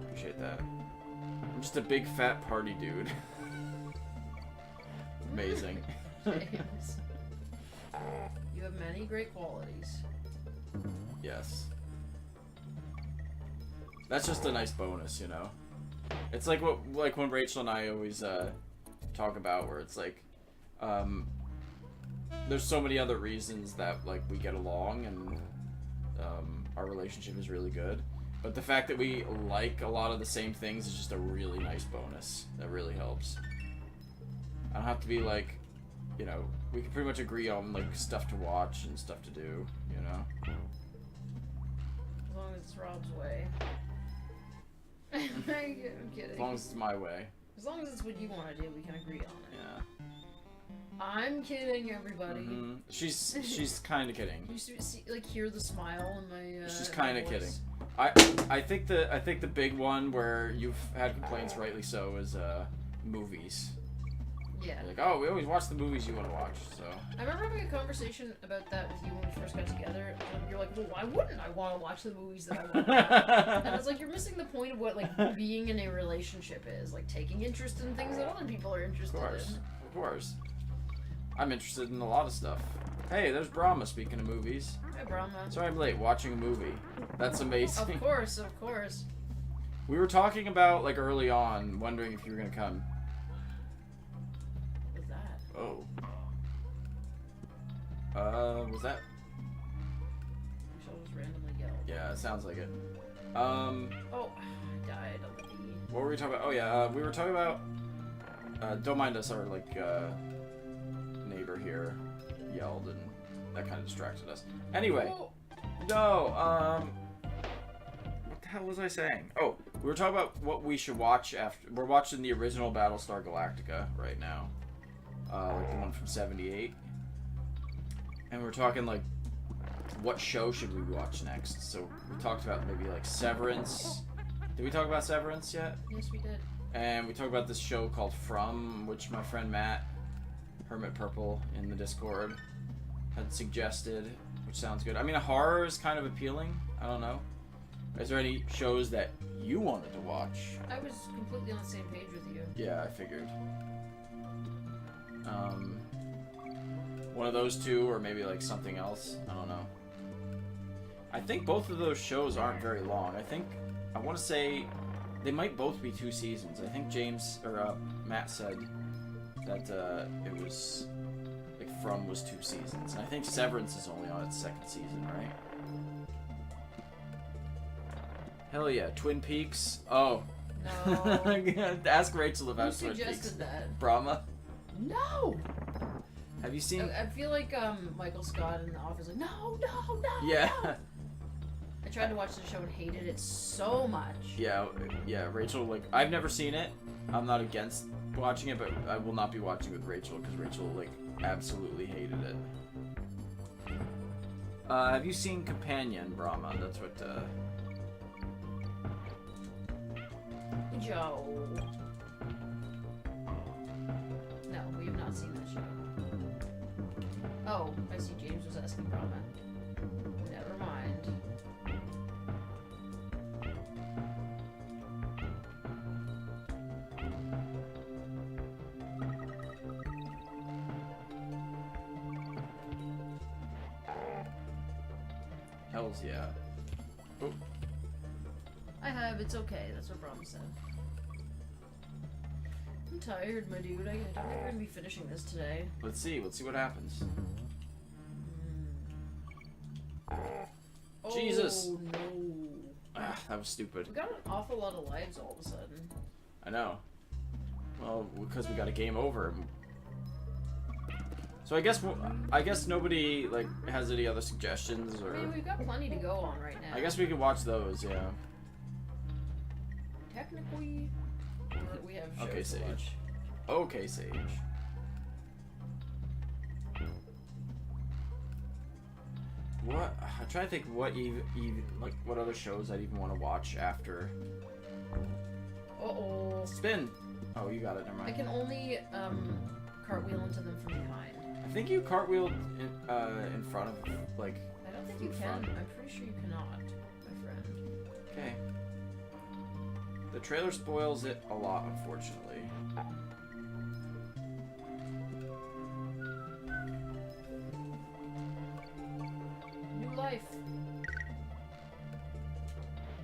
Appreciate that. I'm just a big fat party dude. Amazing. James. You have many great qualities. Yes. That's just a nice bonus, you know? It's like when Rachel and I always talk about, where it's like there's so many other reasons that like we get along and our relationship is really good, but the fact that we like a lot of the same things is just a really nice bonus that really helps. I don't have to be like, you know, we can pretty much agree on like stuff to watch and stuff to do, you know. As long as it's Rob's way. I'm kidding. As long as it's my way. As long as it's what you want to do, we can agree on it. Yeah. I'm kidding, everybody. Mm-hmm. She's kind of kidding. You see, like, hear the smile in my. She's in kind my of voice? kidding. I think the big one where you've had complaints, rightly so, is movies. Yeah. You're like, oh, we always watch the movies you want to watch. So. I remember having a conversation about that with you when we first got together. And you're like, well, why wouldn't I want to watch the movies that I want to watch? And I was like, you're missing the point of what like being in a relationship is, like taking interest in things that other people are interested in. Of course. I'm interested in a lot of stuff. Hey, there's Brahma, speaking of movies. Hi, Brahma. Sorry I'm late, watching a movie. That's amazing. Of course. We were talking about, like, early on, wondering if you were going to come. What's that? Oh. Was that? Michelle just randomly yelled. Yeah, it sounds like it. Oh, I died on the D. What were we talking about? Oh, yeah, we were talking about... don't mind us, our, like, neighbor here yelled, and that kind of distracted us. Anyway. Oh. No, what the hell was I saying? Oh, we were talking about what we should watch after. We're watching the original Battlestar Galactica right now. Like the one from 78. And we're talking, like, what show should we watch next? So we talked about maybe, like, Severance. Did we talk about Severance yet? Yes, we did. And we talked about this show called From, which my friend Matt, Hermit Purple, in the Discord, had suggested, which sounds good. I mean, horror is kind of appealing. I don't know. Is there any shows that you wanted to watch? I was completely on the same page with you. Yeah, I figured. One of those two, or maybe like something else. I don't know. I think both of those shows aren't very long. I want to say they might both be 2 seasons. I think Matt said that it was like From was 2 seasons, and I think Severance is only on its 2nd season, right? Hell yeah, Twin Peaks. Oh. No. Ask Rachel about Who Twin Peaks. suggested that? Brahma. No. Have you seen? I feel like Michael Scott in The Office, like no. Yeah. No. I tried to watch the show and hated it so much. Yeah. Rachel, like, I've never seen it. I'm not against watching it, but I will not be watching with Rachel because Rachel, like, absolutely hated it. Have you seen Companion, Brahma? That's what. Joe. No, we have not seen that show. Oh, I see James was asking Brahma. Never mind. Hells yeah. Oh. I have, it's okay. That's what Brahma said. I'm tired, my dude. I don't think we're gonna be finishing this today. Let's see what happens. Jesus. Oh, no. Ah, that was stupid. We got an awful lot of lives all of a sudden. I know. Well, because we got a game over. So I guess nobody like has any other suggestions or. I mean, we've got plenty to go on right now. I guess we can watch those, yeah. Technically, we have shows Okay, to Sage. watch. Okay, Sage. What? I'm trying to think what what other shows I'd even want to watch after. Uh-oh. Spin. Oh, you got it. Never I mind. can only cartwheel into them from behind. I think you cartwheeled in front of like. I don't think you from can. front. I'm pretty sure you cannot, my friend. Okay. The trailer spoils it a lot, unfortunately. New life.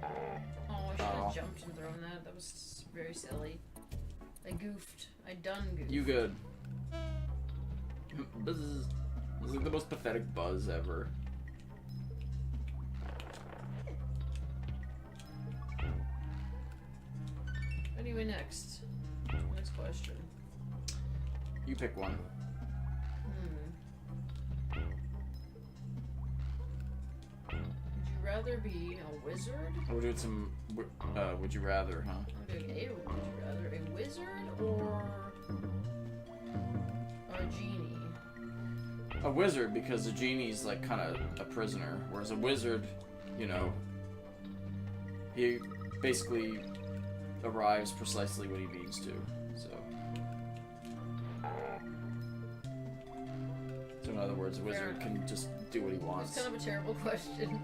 Oh, I should have jumped and thrown that. That was very silly. I goofed. I done goofed. You good. This is like the most pathetic buzz ever. Anyway, next question. You pick one. Would you rather be a wizard? We're doing some. Would you rather, huh? I'm doing would you rather a wizard or a genie? A wizard, because a genie's like kind of a prisoner, whereas a wizard, you know, he basically arrives precisely what he means to. So in other words, a wizard can just do what he wants. It's kind of a terrible question.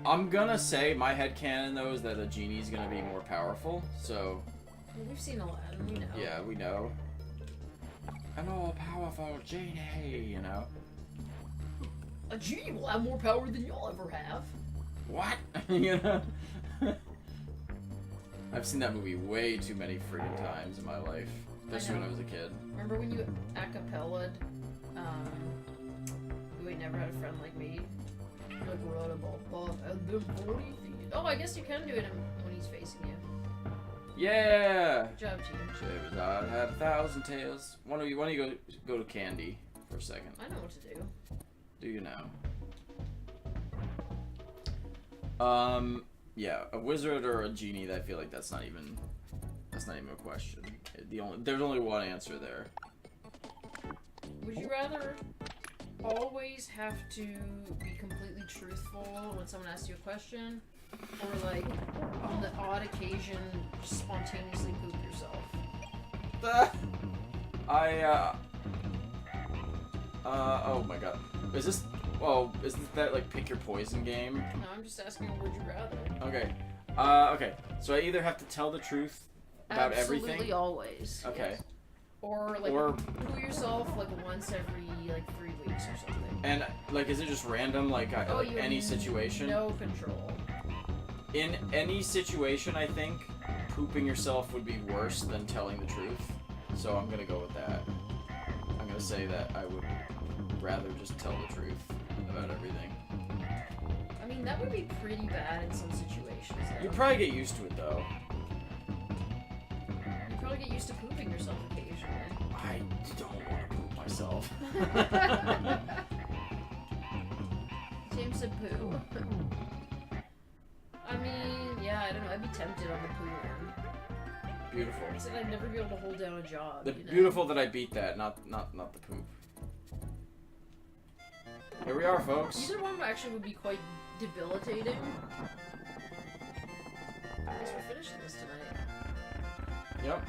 I'm gonna say my headcanon though is that a genie's gonna be more powerful, so. Well, we've seen Aladdin, we know. Yeah, we know. An all-powerful genie, you know. A genie will have more power than you'll ever have. What? You know? I've seen that movie way too many friggin' times in my life, especially when I was a kid. Remember when you acapella'd, You Ain't Never Had a Friend Like Me? Like, right above and then 40 feet. Oh, I guess you can do it when he's facing you. Yeah! Good job, team. Shavers, I had 1,000 tails. Why don't you go to Candy for a second? I know what to do. Do you now? Yeah, a wizard or a genie. I feel like that's not even a question. There's only one answer there. Would you rather always have to be completely truthful when someone asks you a question, or like on the odd occasion just spontaneously poop yourself? Oh my god. Is this Well, isn't that like pick your poison game? No, I'm just asking, would you rather? Okay. Okay. So I either have to tell the truth about everything. Absolutely always. Okay. Yes. Or like poo yourself like once every like 3 weeks or something. And like, is it just random? Like, like any situation? No control. In any situation, I think pooping yourself would be worse than telling the truth. So I'm gonna go with that. I'm gonna say that I would rather just tell the truth about everything. I mean, that would be pretty bad in some situations. Though. You'd probably get used to it, though. You'd probably get used to pooping yourself occasionally. I don't want to poop myself. James said poo. I mean, yeah, I don't know. I'd be tempted on the poo one. Beautiful. I said I'd never be able to hold down a job. You know? Beautiful that I beat that, not the poop. Here we are, folks. Either one actually would be quite debilitating. I guess we're finishing this tonight. Yep.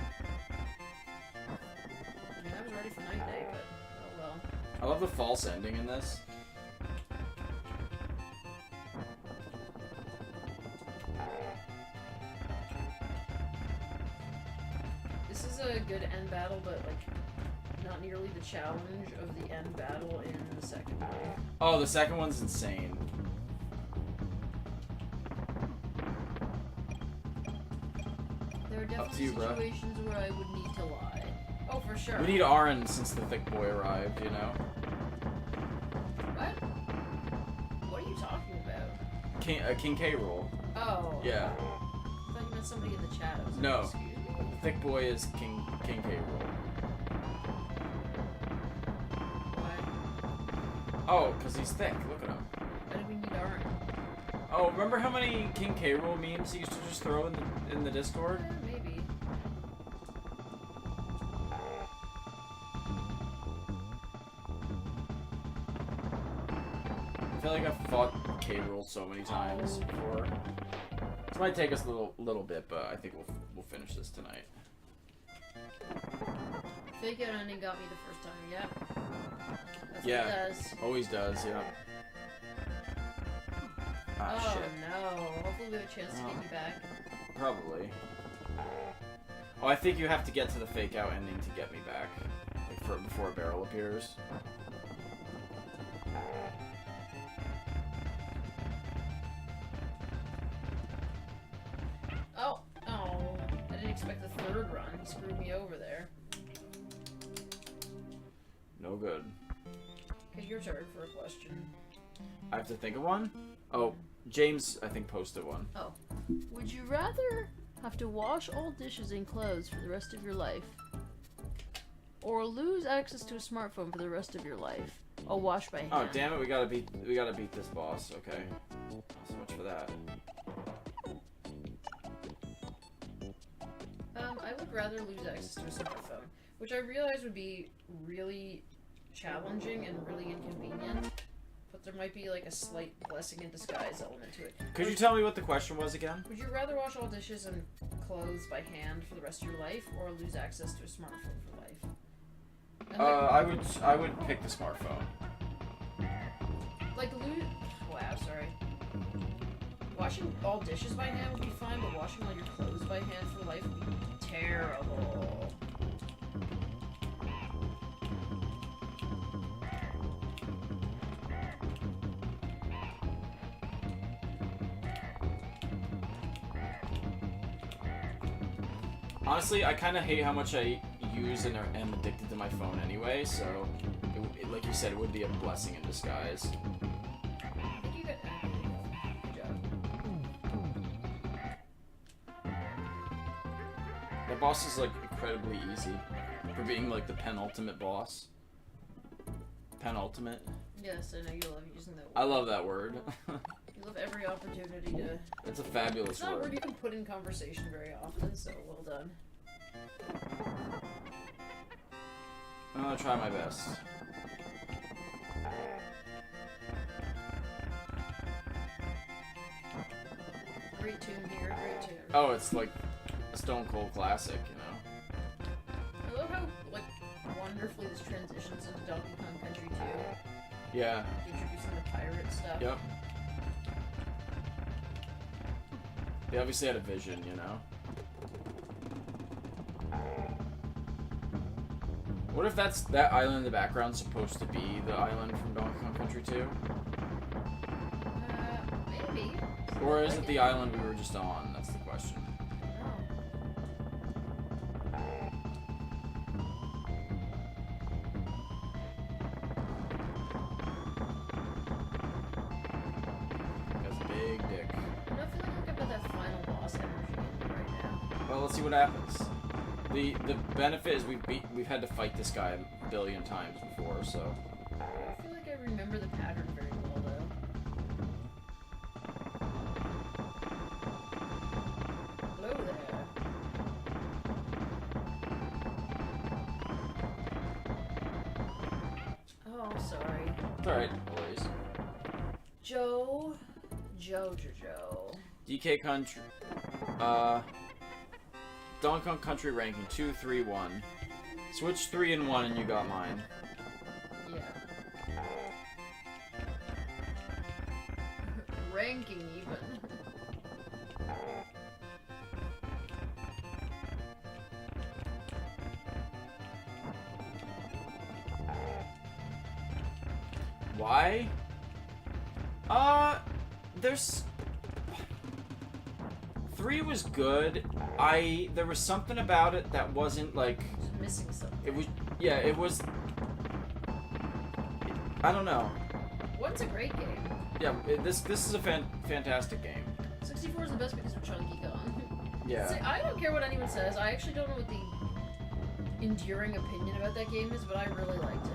I mean, I was ready for night day, but oh well. I love the false ending in this. This is a good end battle, but like not nearly the challenge of the end battle in the second one. Oh, the second one's insane. There are definitely situations where I would need to lie. Oh, for sure. We need Aaron since the thick boy arrived, you know? What? What are you talking about? King K rule. Oh. Yeah. I thought you meant somebody in the chat. I was like, No. excuse me? Thick boy is King K rule. Why? Oh, because he's thick. Look at him. Why do we need Aaron? Oh, remember how many King K rule memes he used to just throw in the Discord? Maybe. I feel like I've fought K rule so many times before. This might take us a little bit, but I think we'll finish this tonight. Fake out ending got me the first time. Yeah. That's Yeah. what it does. Always does, yeah. Ah, Oh shit. no. Hopefully we have a chance to get you back. Probably. Oh, I think you have to get to the fake out ending to get me back. Like before a barrel appears. Oh. Oh. I didn't expect the third run. He screwed me over there. No good. Okay, your turn for a question. I have to think of one? Oh, James, I think, posted one. Oh. Would you rather have to wash all dishes and clothes for the rest of your life? Or lose access to a smartphone for the rest of your life? Oh, wash by hand. Oh, damn it, we gotta beat this boss. Okay. Not so much for that. I would rather lose access to a smartphone, which I realize would be really challenging and really inconvenient, but there might be like a slight blessing in disguise element to it. Could you tell me what the question was again? Would you rather wash all dishes and clothes by hand for the rest of your life, or lose access to a smartphone for life? And I would pick the smartphone. like lose. Wow, sorry. Washing all dishes by hand would be fine, but washing all your clothes by hand for life would be terrible. Honestly, I kind of hate how much I use and am addicted to my phone anyway, so, like you said, it would be a blessing in disguise. I think you got good job. The boss is, like, incredibly easy for being, like, the penultimate boss. Penultimate. Yes, I know you love using that word. I love that word. You love every opportunity to... It's a fabulous It's not a word. word you can put in conversation very often, so well done. I'm gonna try my best. Great tune here, great tune. Oh, it's like a Stone Cold classic, you know? I love how, like, wonderfully this transitions into Donkey Kong Country 2. Yeah. Introducing the pirate stuff. Yep. They obviously had a vision, you know? What if that island in the background supposed to be the island from Donkey Kong Country 2? Maybe. Or is it the island we were just on? That's the question. That's a big dick. I'm not feeling like I've got that final boss energy in me right now. Well, let's see what happens. The benefit is we've had to fight this guy a billion times before, so. I feel like I remember the pattern very well, though. Hello there. Oh, sorry. It's alright, no worries. Joe. DK Country. Donkey Kong Country ranking 2, 3, 1. Switch 3 and 1 and you got mine. Yeah. Ranking even. Why? There's... 3 was good. There was something about it that wasn't, like... Just missing something. It was... Yeah, it was... I don't know. One's a great game. Yeah, this is a fantastic game. 64 is the best because of Chunky Kong. Yeah. See, I don't care what anyone says. I actually don't know what the enduring opinion about that game is, but I really liked it.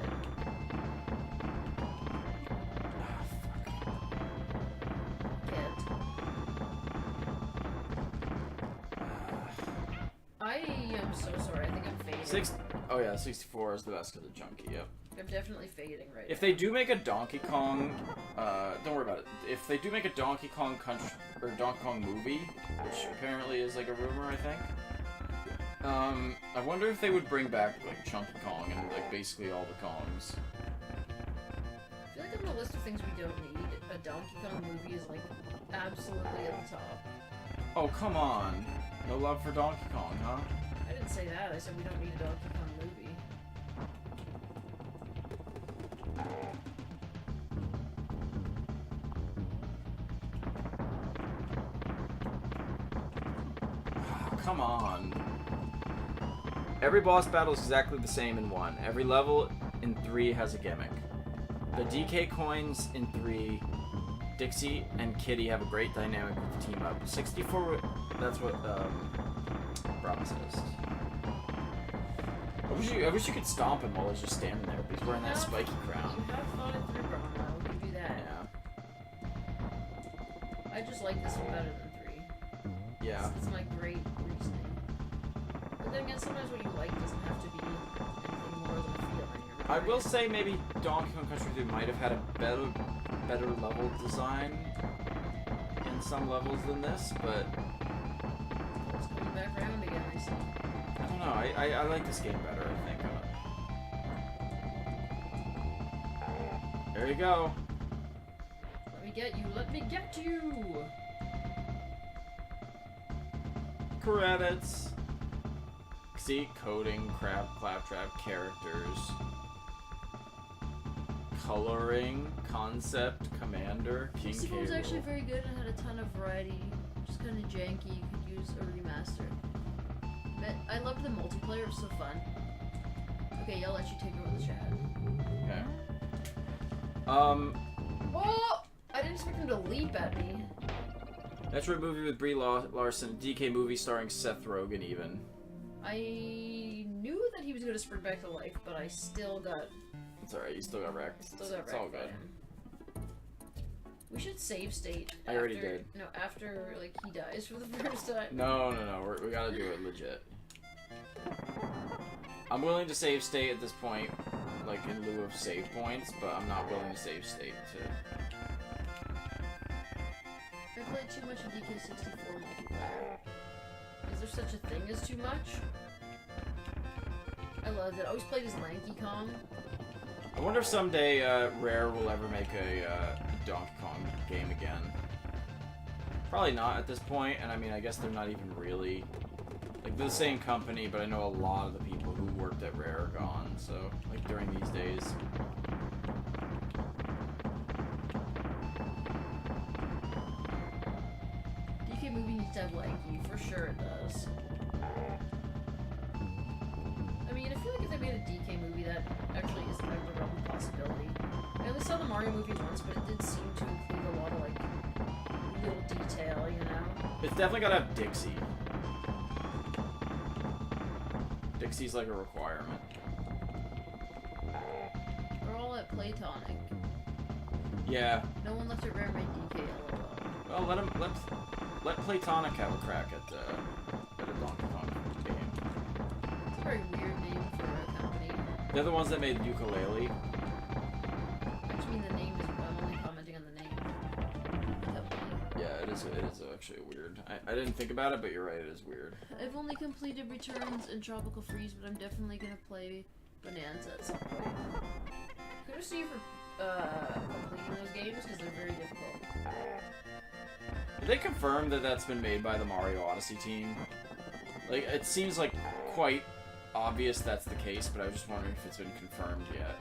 I am so sorry. I think I'm fading. Oh yeah, 64 is the best because of Chunky, yep. I'm definitely fading right now. If they do make a Donkey Kong, don't worry about it. If they do make a Donkey Kong Country, or Donkey Kong movie, which apparently is like a rumor, I think. I wonder if they would bring back like Chunky Kong and like basically all the Kongs. I feel like on the list of things we don't need, a Donkey Kong movie is like absolutely at the top. Oh come on, no love for Donkey Kong, huh? I didn't say that. I said we don't need a Donkey Kong movie. Come on. Every boss battle is exactly the same in 1. Every level in 3 has a gimmick. The DK coins in 3, Dixie and Kitty have a great dynamic with the team up. 64, that's what Brahma says. I wish you could stomp him while he's just standing there, but he's wearing that spiky crown. You have fought it through Brahma. I'll give you that. Yeah. I just like this one better than 3. Yeah. It's my great reasoning. But then again, sometimes what you like doesn't have to be anything more than a feeling. I will say maybe Donkey Kong Country 3 might have had a better level design in some levels than this, but It's coming back around again, I see. I don't know. I like this game better, I think. There you go. Let me get you. Let me get you. Credits. See, coding, claptrap, characters, coloring, concept, commander, King K. 64 was actually very good and had a ton of variety. Just kind of janky. You could use a remaster. But I loved the multiplayer. It was so fun. Okay, I'll let you take over the chat. Okay. Oh! I didn't expect him to leap at me. Metroid movie with Brie Larson, DK movie starring Seth Rogen even. I knew that he was going to spring back to life, but I still got... It's alright, you still got wrecked. Still got It's all wrecked by good. him. We should save state. I already did. No, after, like, he dies for the first time. No, we gotta do it legit. I'm willing to save state at this point, like in lieu of save points, but I'm not willing to save state to... I played too much of DK64 multiplayer. Is there such a thing as too much? I loved it. I always played as Lanky Kong. I wonder if someday Rare will ever make a Donkey Kong game again. Probably not at this point, and I mean, I guess they're not even really... Like, they're the same company, but I know a lot of the people who worked at Rare are gone, so, like, during these days. DK movie needs to have Lanky, for sure it does. I mean, I feel like if they made a DK movie, that actually is never a real possibility. I only saw the Mario movie once, but it did seem to include a lot of, like, little detail, you know? It's definitely gotta have Dixie. Dixie's like a requirement. We're all at Playtonic. Yeah. No one left at Rare made DK, lol. Well, let Playtonic have a crack at a Donkey Kong game. It's a very weird name for a company. They're the ones that made Ukulele. I just mean the name is, I'm only commenting on the name. Company. Yeah, it is actually weird. I didn't think about it, but you're right, it is weird. I've only completed Returns and Tropical Freeze, but I'm definitely gonna play Bananza at some point. Kudos to you for completing those games, because they're very difficult. Did they confirm that that's been made by the Mario Odyssey team? Like, it seems like quite obvious that's the case, but I was just wondering if it's been confirmed yet.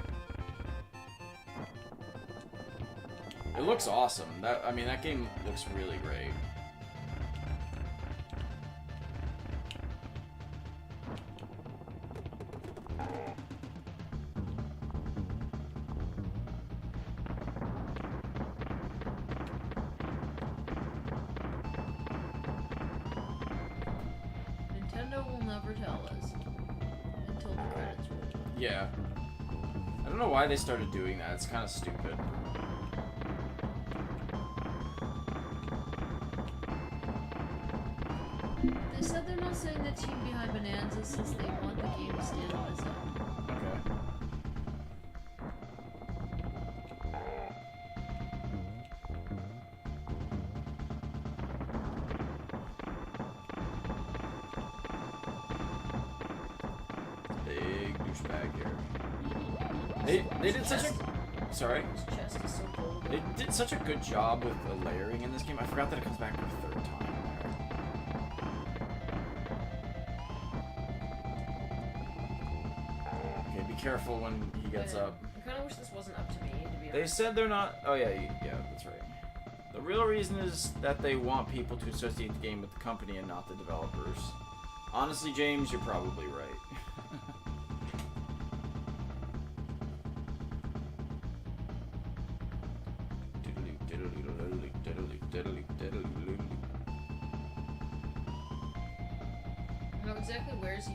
It looks awesome. I mean, that game looks really great. Nintendo will never tell us until the credits roll. Yeah. I don't know why they started doing that. It's kind of stupid. They said they're not saying the team behind Bananza since they want the game to stand on its own. Okay. Big douchebag here. They did such a... Sorry? His chest is so cold. They did such a good job with the layering in this game. I forgot that it comes back for a third time. Okay, be careful when he gets up. I kind of wish this wasn't up to me, to be honest. They said they're not... Oh, yeah, yeah, that's right. The real reason is that they want people to associate the game with the company and not the developers. Honestly, James, you're probably right. No, exactly where's the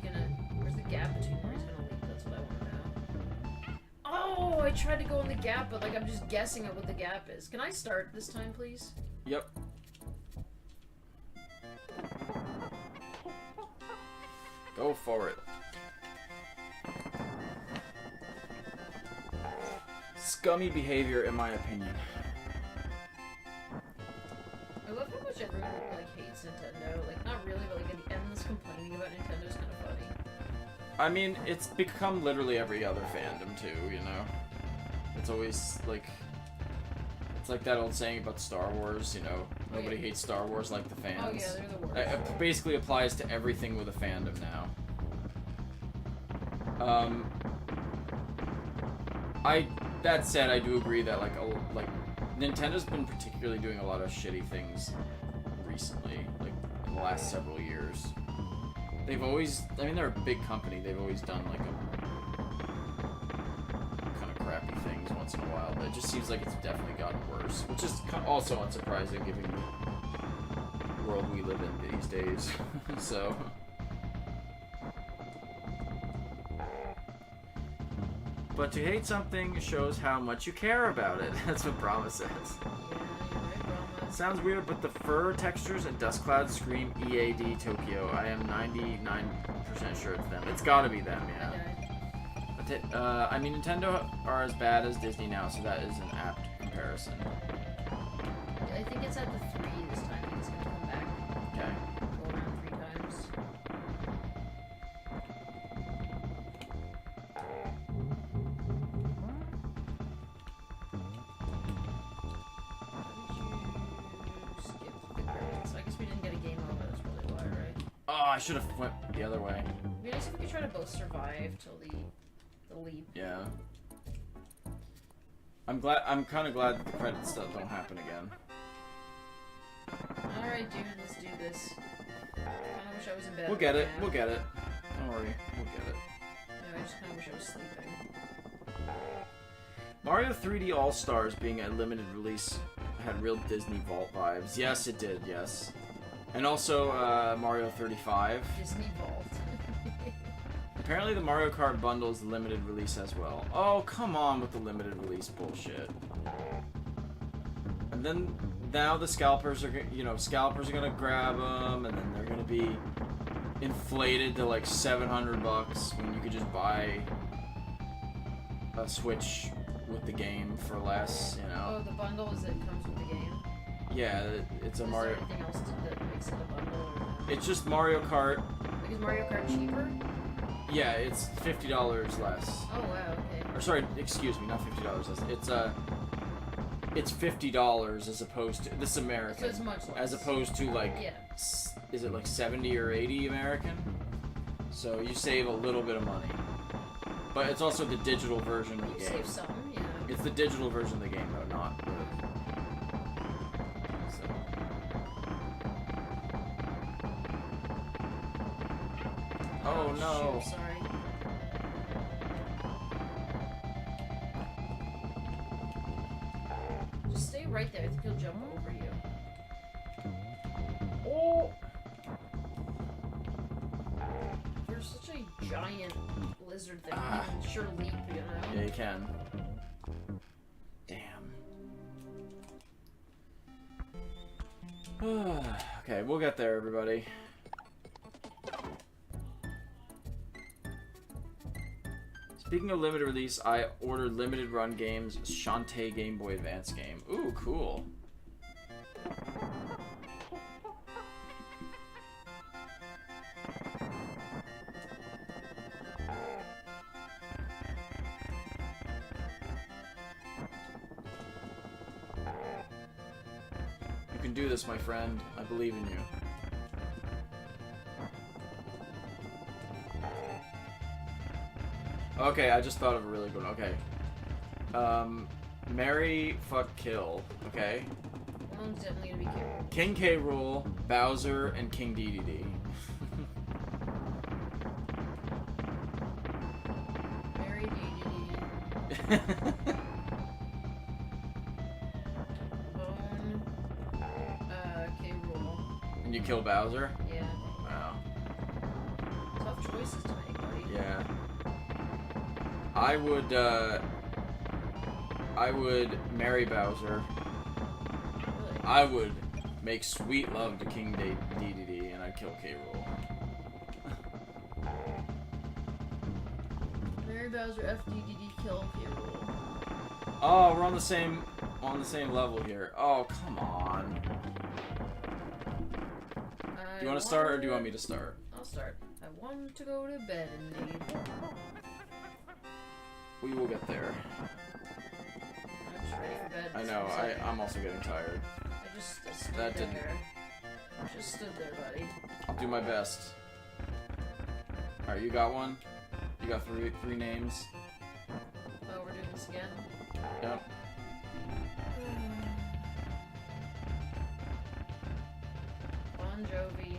gap between where he's gonna leap? That's what I want to know. Oh, I tried to go in the gap, but like I'm just guessing at what the gap is. Can I start this time, please? Yep. Go for it. Scummy behavior, in my opinion. I love how much everyone like hates Nintendo. Like not really, but like an endless complaining about Nintendo is kind of funny. I mean, it's become literally every other fandom too, you know? It's always like... It's like that old saying about Star Wars, you know? Nobody hates Star Wars like the fans. Oh yeah, they're the worst. It basically applies to everything with a fandom now. That said, I do agree that like Nintendo's been particularly doing a lot of shitty things recently, like in the last several years. They've always, I mean, they're a big company. They've always done like a kind of crappy things once in a while, but it just seems like it's definitely gotten worse, which is also unsurprising given the world we live in these days. So. But to hate something shows how much you care about it. That's what Brahma says. Yeah, you're right, Brahma. Sounds weird, but the fur textures and dust clouds scream EAD Tokyo. I am 99% sure it's them. It's gotta be them, yeah. Okay. But I mean, Nintendo are as bad as Disney now, so that is an apt comparison. I think it's at the 3 this time. I think it's gonna come back. Okay. Go around 3 times. Oh, I should have went the other way. It'd be nice if we could try to both survive till the leap. Yeah. I'm kind of glad that the credits don't happen again. Alright, dude, let's do this. I kinda wish I was in bed. We'll get it. now. We'll get it. Don't worry. We'll get it. No, I just kinda wish I was sleeping. Mario 3D All-Stars being a limited release had real Disney Vault vibes. Yes, it did, yes. And also, Mario 35. Disney Vault. Apparently the Mario Kart bundle is limited release as well. Oh, come on with the limited release bullshit. And then, now the scalpers are, scalpers are gonna grab them, and then they're gonna be inflated to like $700 when you could just buy a Switch with the game for less, Oh, the bundle is it comes with the game? Yeah, it's a Is Mario. there anything else that makes it a bundle? Or It's just Mario Kart. like, is Mario Kart cheaper? Yeah, it's $50 less. Oh wow, okay. Or sorry, excuse me, not $50 less. It's $50 as opposed to this is American. So it's much less. As opposed to like, Yeah. is it like 70 or 80 American? So you save a little bit of money. But it's also the digital version of the You game. save some, yeah. It's the digital version of the game though, not the. So. Oh no. Shoot, sorry. Just stay right there. I think he'll jump over you. Oh. You're such a giant lizard thing. Ah. You can sure leap, you know? Yeah, you can. Damn. Okay, we'll get there, everybody. Speaking of limited release, I ordered limited run games Shantae Game Boy Advance game. Ooh, cool. You can do this, my friend. I believe in you. Okay, I just thought of a really good one. Okay. Marry, fuck, kill. Okay. One's definitely gonna be killed. King K. Rool, Bowser, and King DDD. Mary DDD. Bone. K. Rool. And you kill Bowser? Yeah. Wow. Tough choices to make, buddy. Yeah. I would marry Bowser. Really. I would make sweet love to King DDD, and I'd kill K. Rool. Mary Bowser, FDDD, kill K. Rool. Oh, we're on the same level here. Oh, come on. Do you want to start, or do you want me to start? I'll start. I want to go to bed indeed. We will get there. I'm just ready for bed. I know. I'm also getting tired. I just stood That there. didn't- Just stood there, buddy. I'll do my best. All right, you got one. You got three names. Oh, we're doing this again. Yep. Bon Jovi.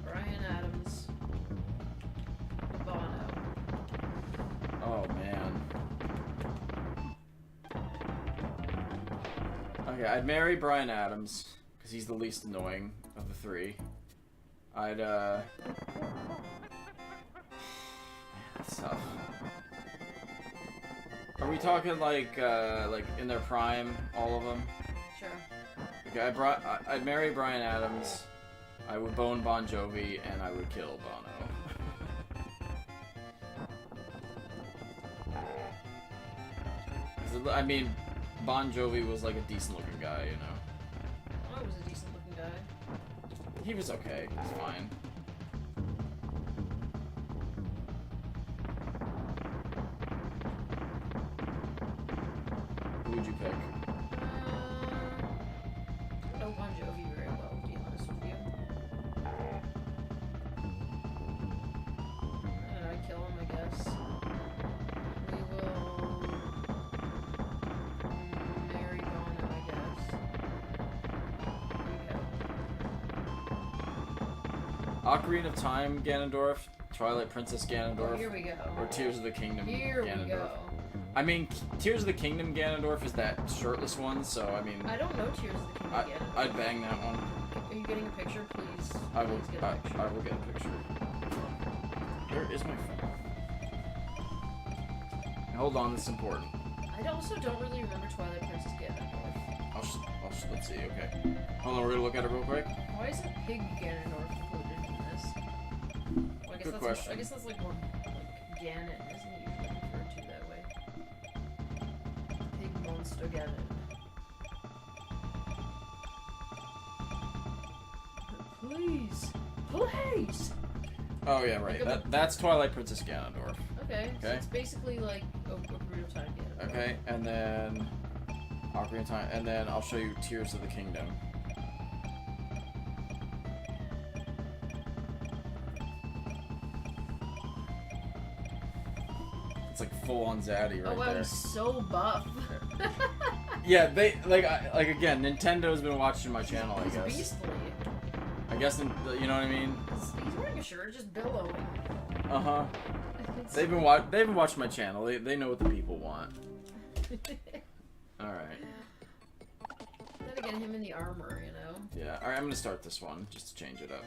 Brian Adams. Bono. Oh man. Okay, I'd marry Brian Adams because he's the least annoying of the three. I'd Man, that's tough. Are we talking like in their prime, all of them? Sure. Okay, I'd marry Brian Adams. I would bone Bon Jovi, and I would kill Bono. I mean, Bon Jovi was like a decent-looking guy, you know. Bono was a decent looking guy. He was okay. He's fine. Who would you pick? No Bon Jovi Ocarina of Time Ganondorf, Twilight Princess Oh, Ganondorf, here we go. or Tears of the Kingdom Here Ganondorf. we go. I mean, Tears of the Kingdom Ganondorf is that shirtless one, so I mean, I don't know Tears of the Kingdom Ganondorf. I'd bang that one. Are you getting a picture, please? I will. Please get a picture. I will get a picture. Where is my phone? Hold on, this is important. I also don't really remember Twilight Princess Ganondorf. Let's see. Okay. Hold on, we're gonna look at it real quick. Why isn't Pig Ganondorf included in this? Well, Good question. I guess that's like more like Ganon, isn't it usually referred to that way? Pig Monster Ganon. Please! Please! Oh yeah, right. That's Twilight Princess Ganondorf. Okay, so Okay. it's basically like Ocarina of Time Ganondorf. Okay, and then Ocarina of Time, and then I'll show you Tears of the Kingdom. It's like full on Zaddy right Oh wow, there. he's so buff. Yeah, they like again. Nintendo's been watching my channel, I He's guess. beastly. I guess you know what I mean. He's wearing a shirt, just billowing. Uh huh. It's- They've been watching my channel. They know what the people want. All right. Then again, him in the armor, you know. Yeah. All right. I'm gonna start this one just to change it up.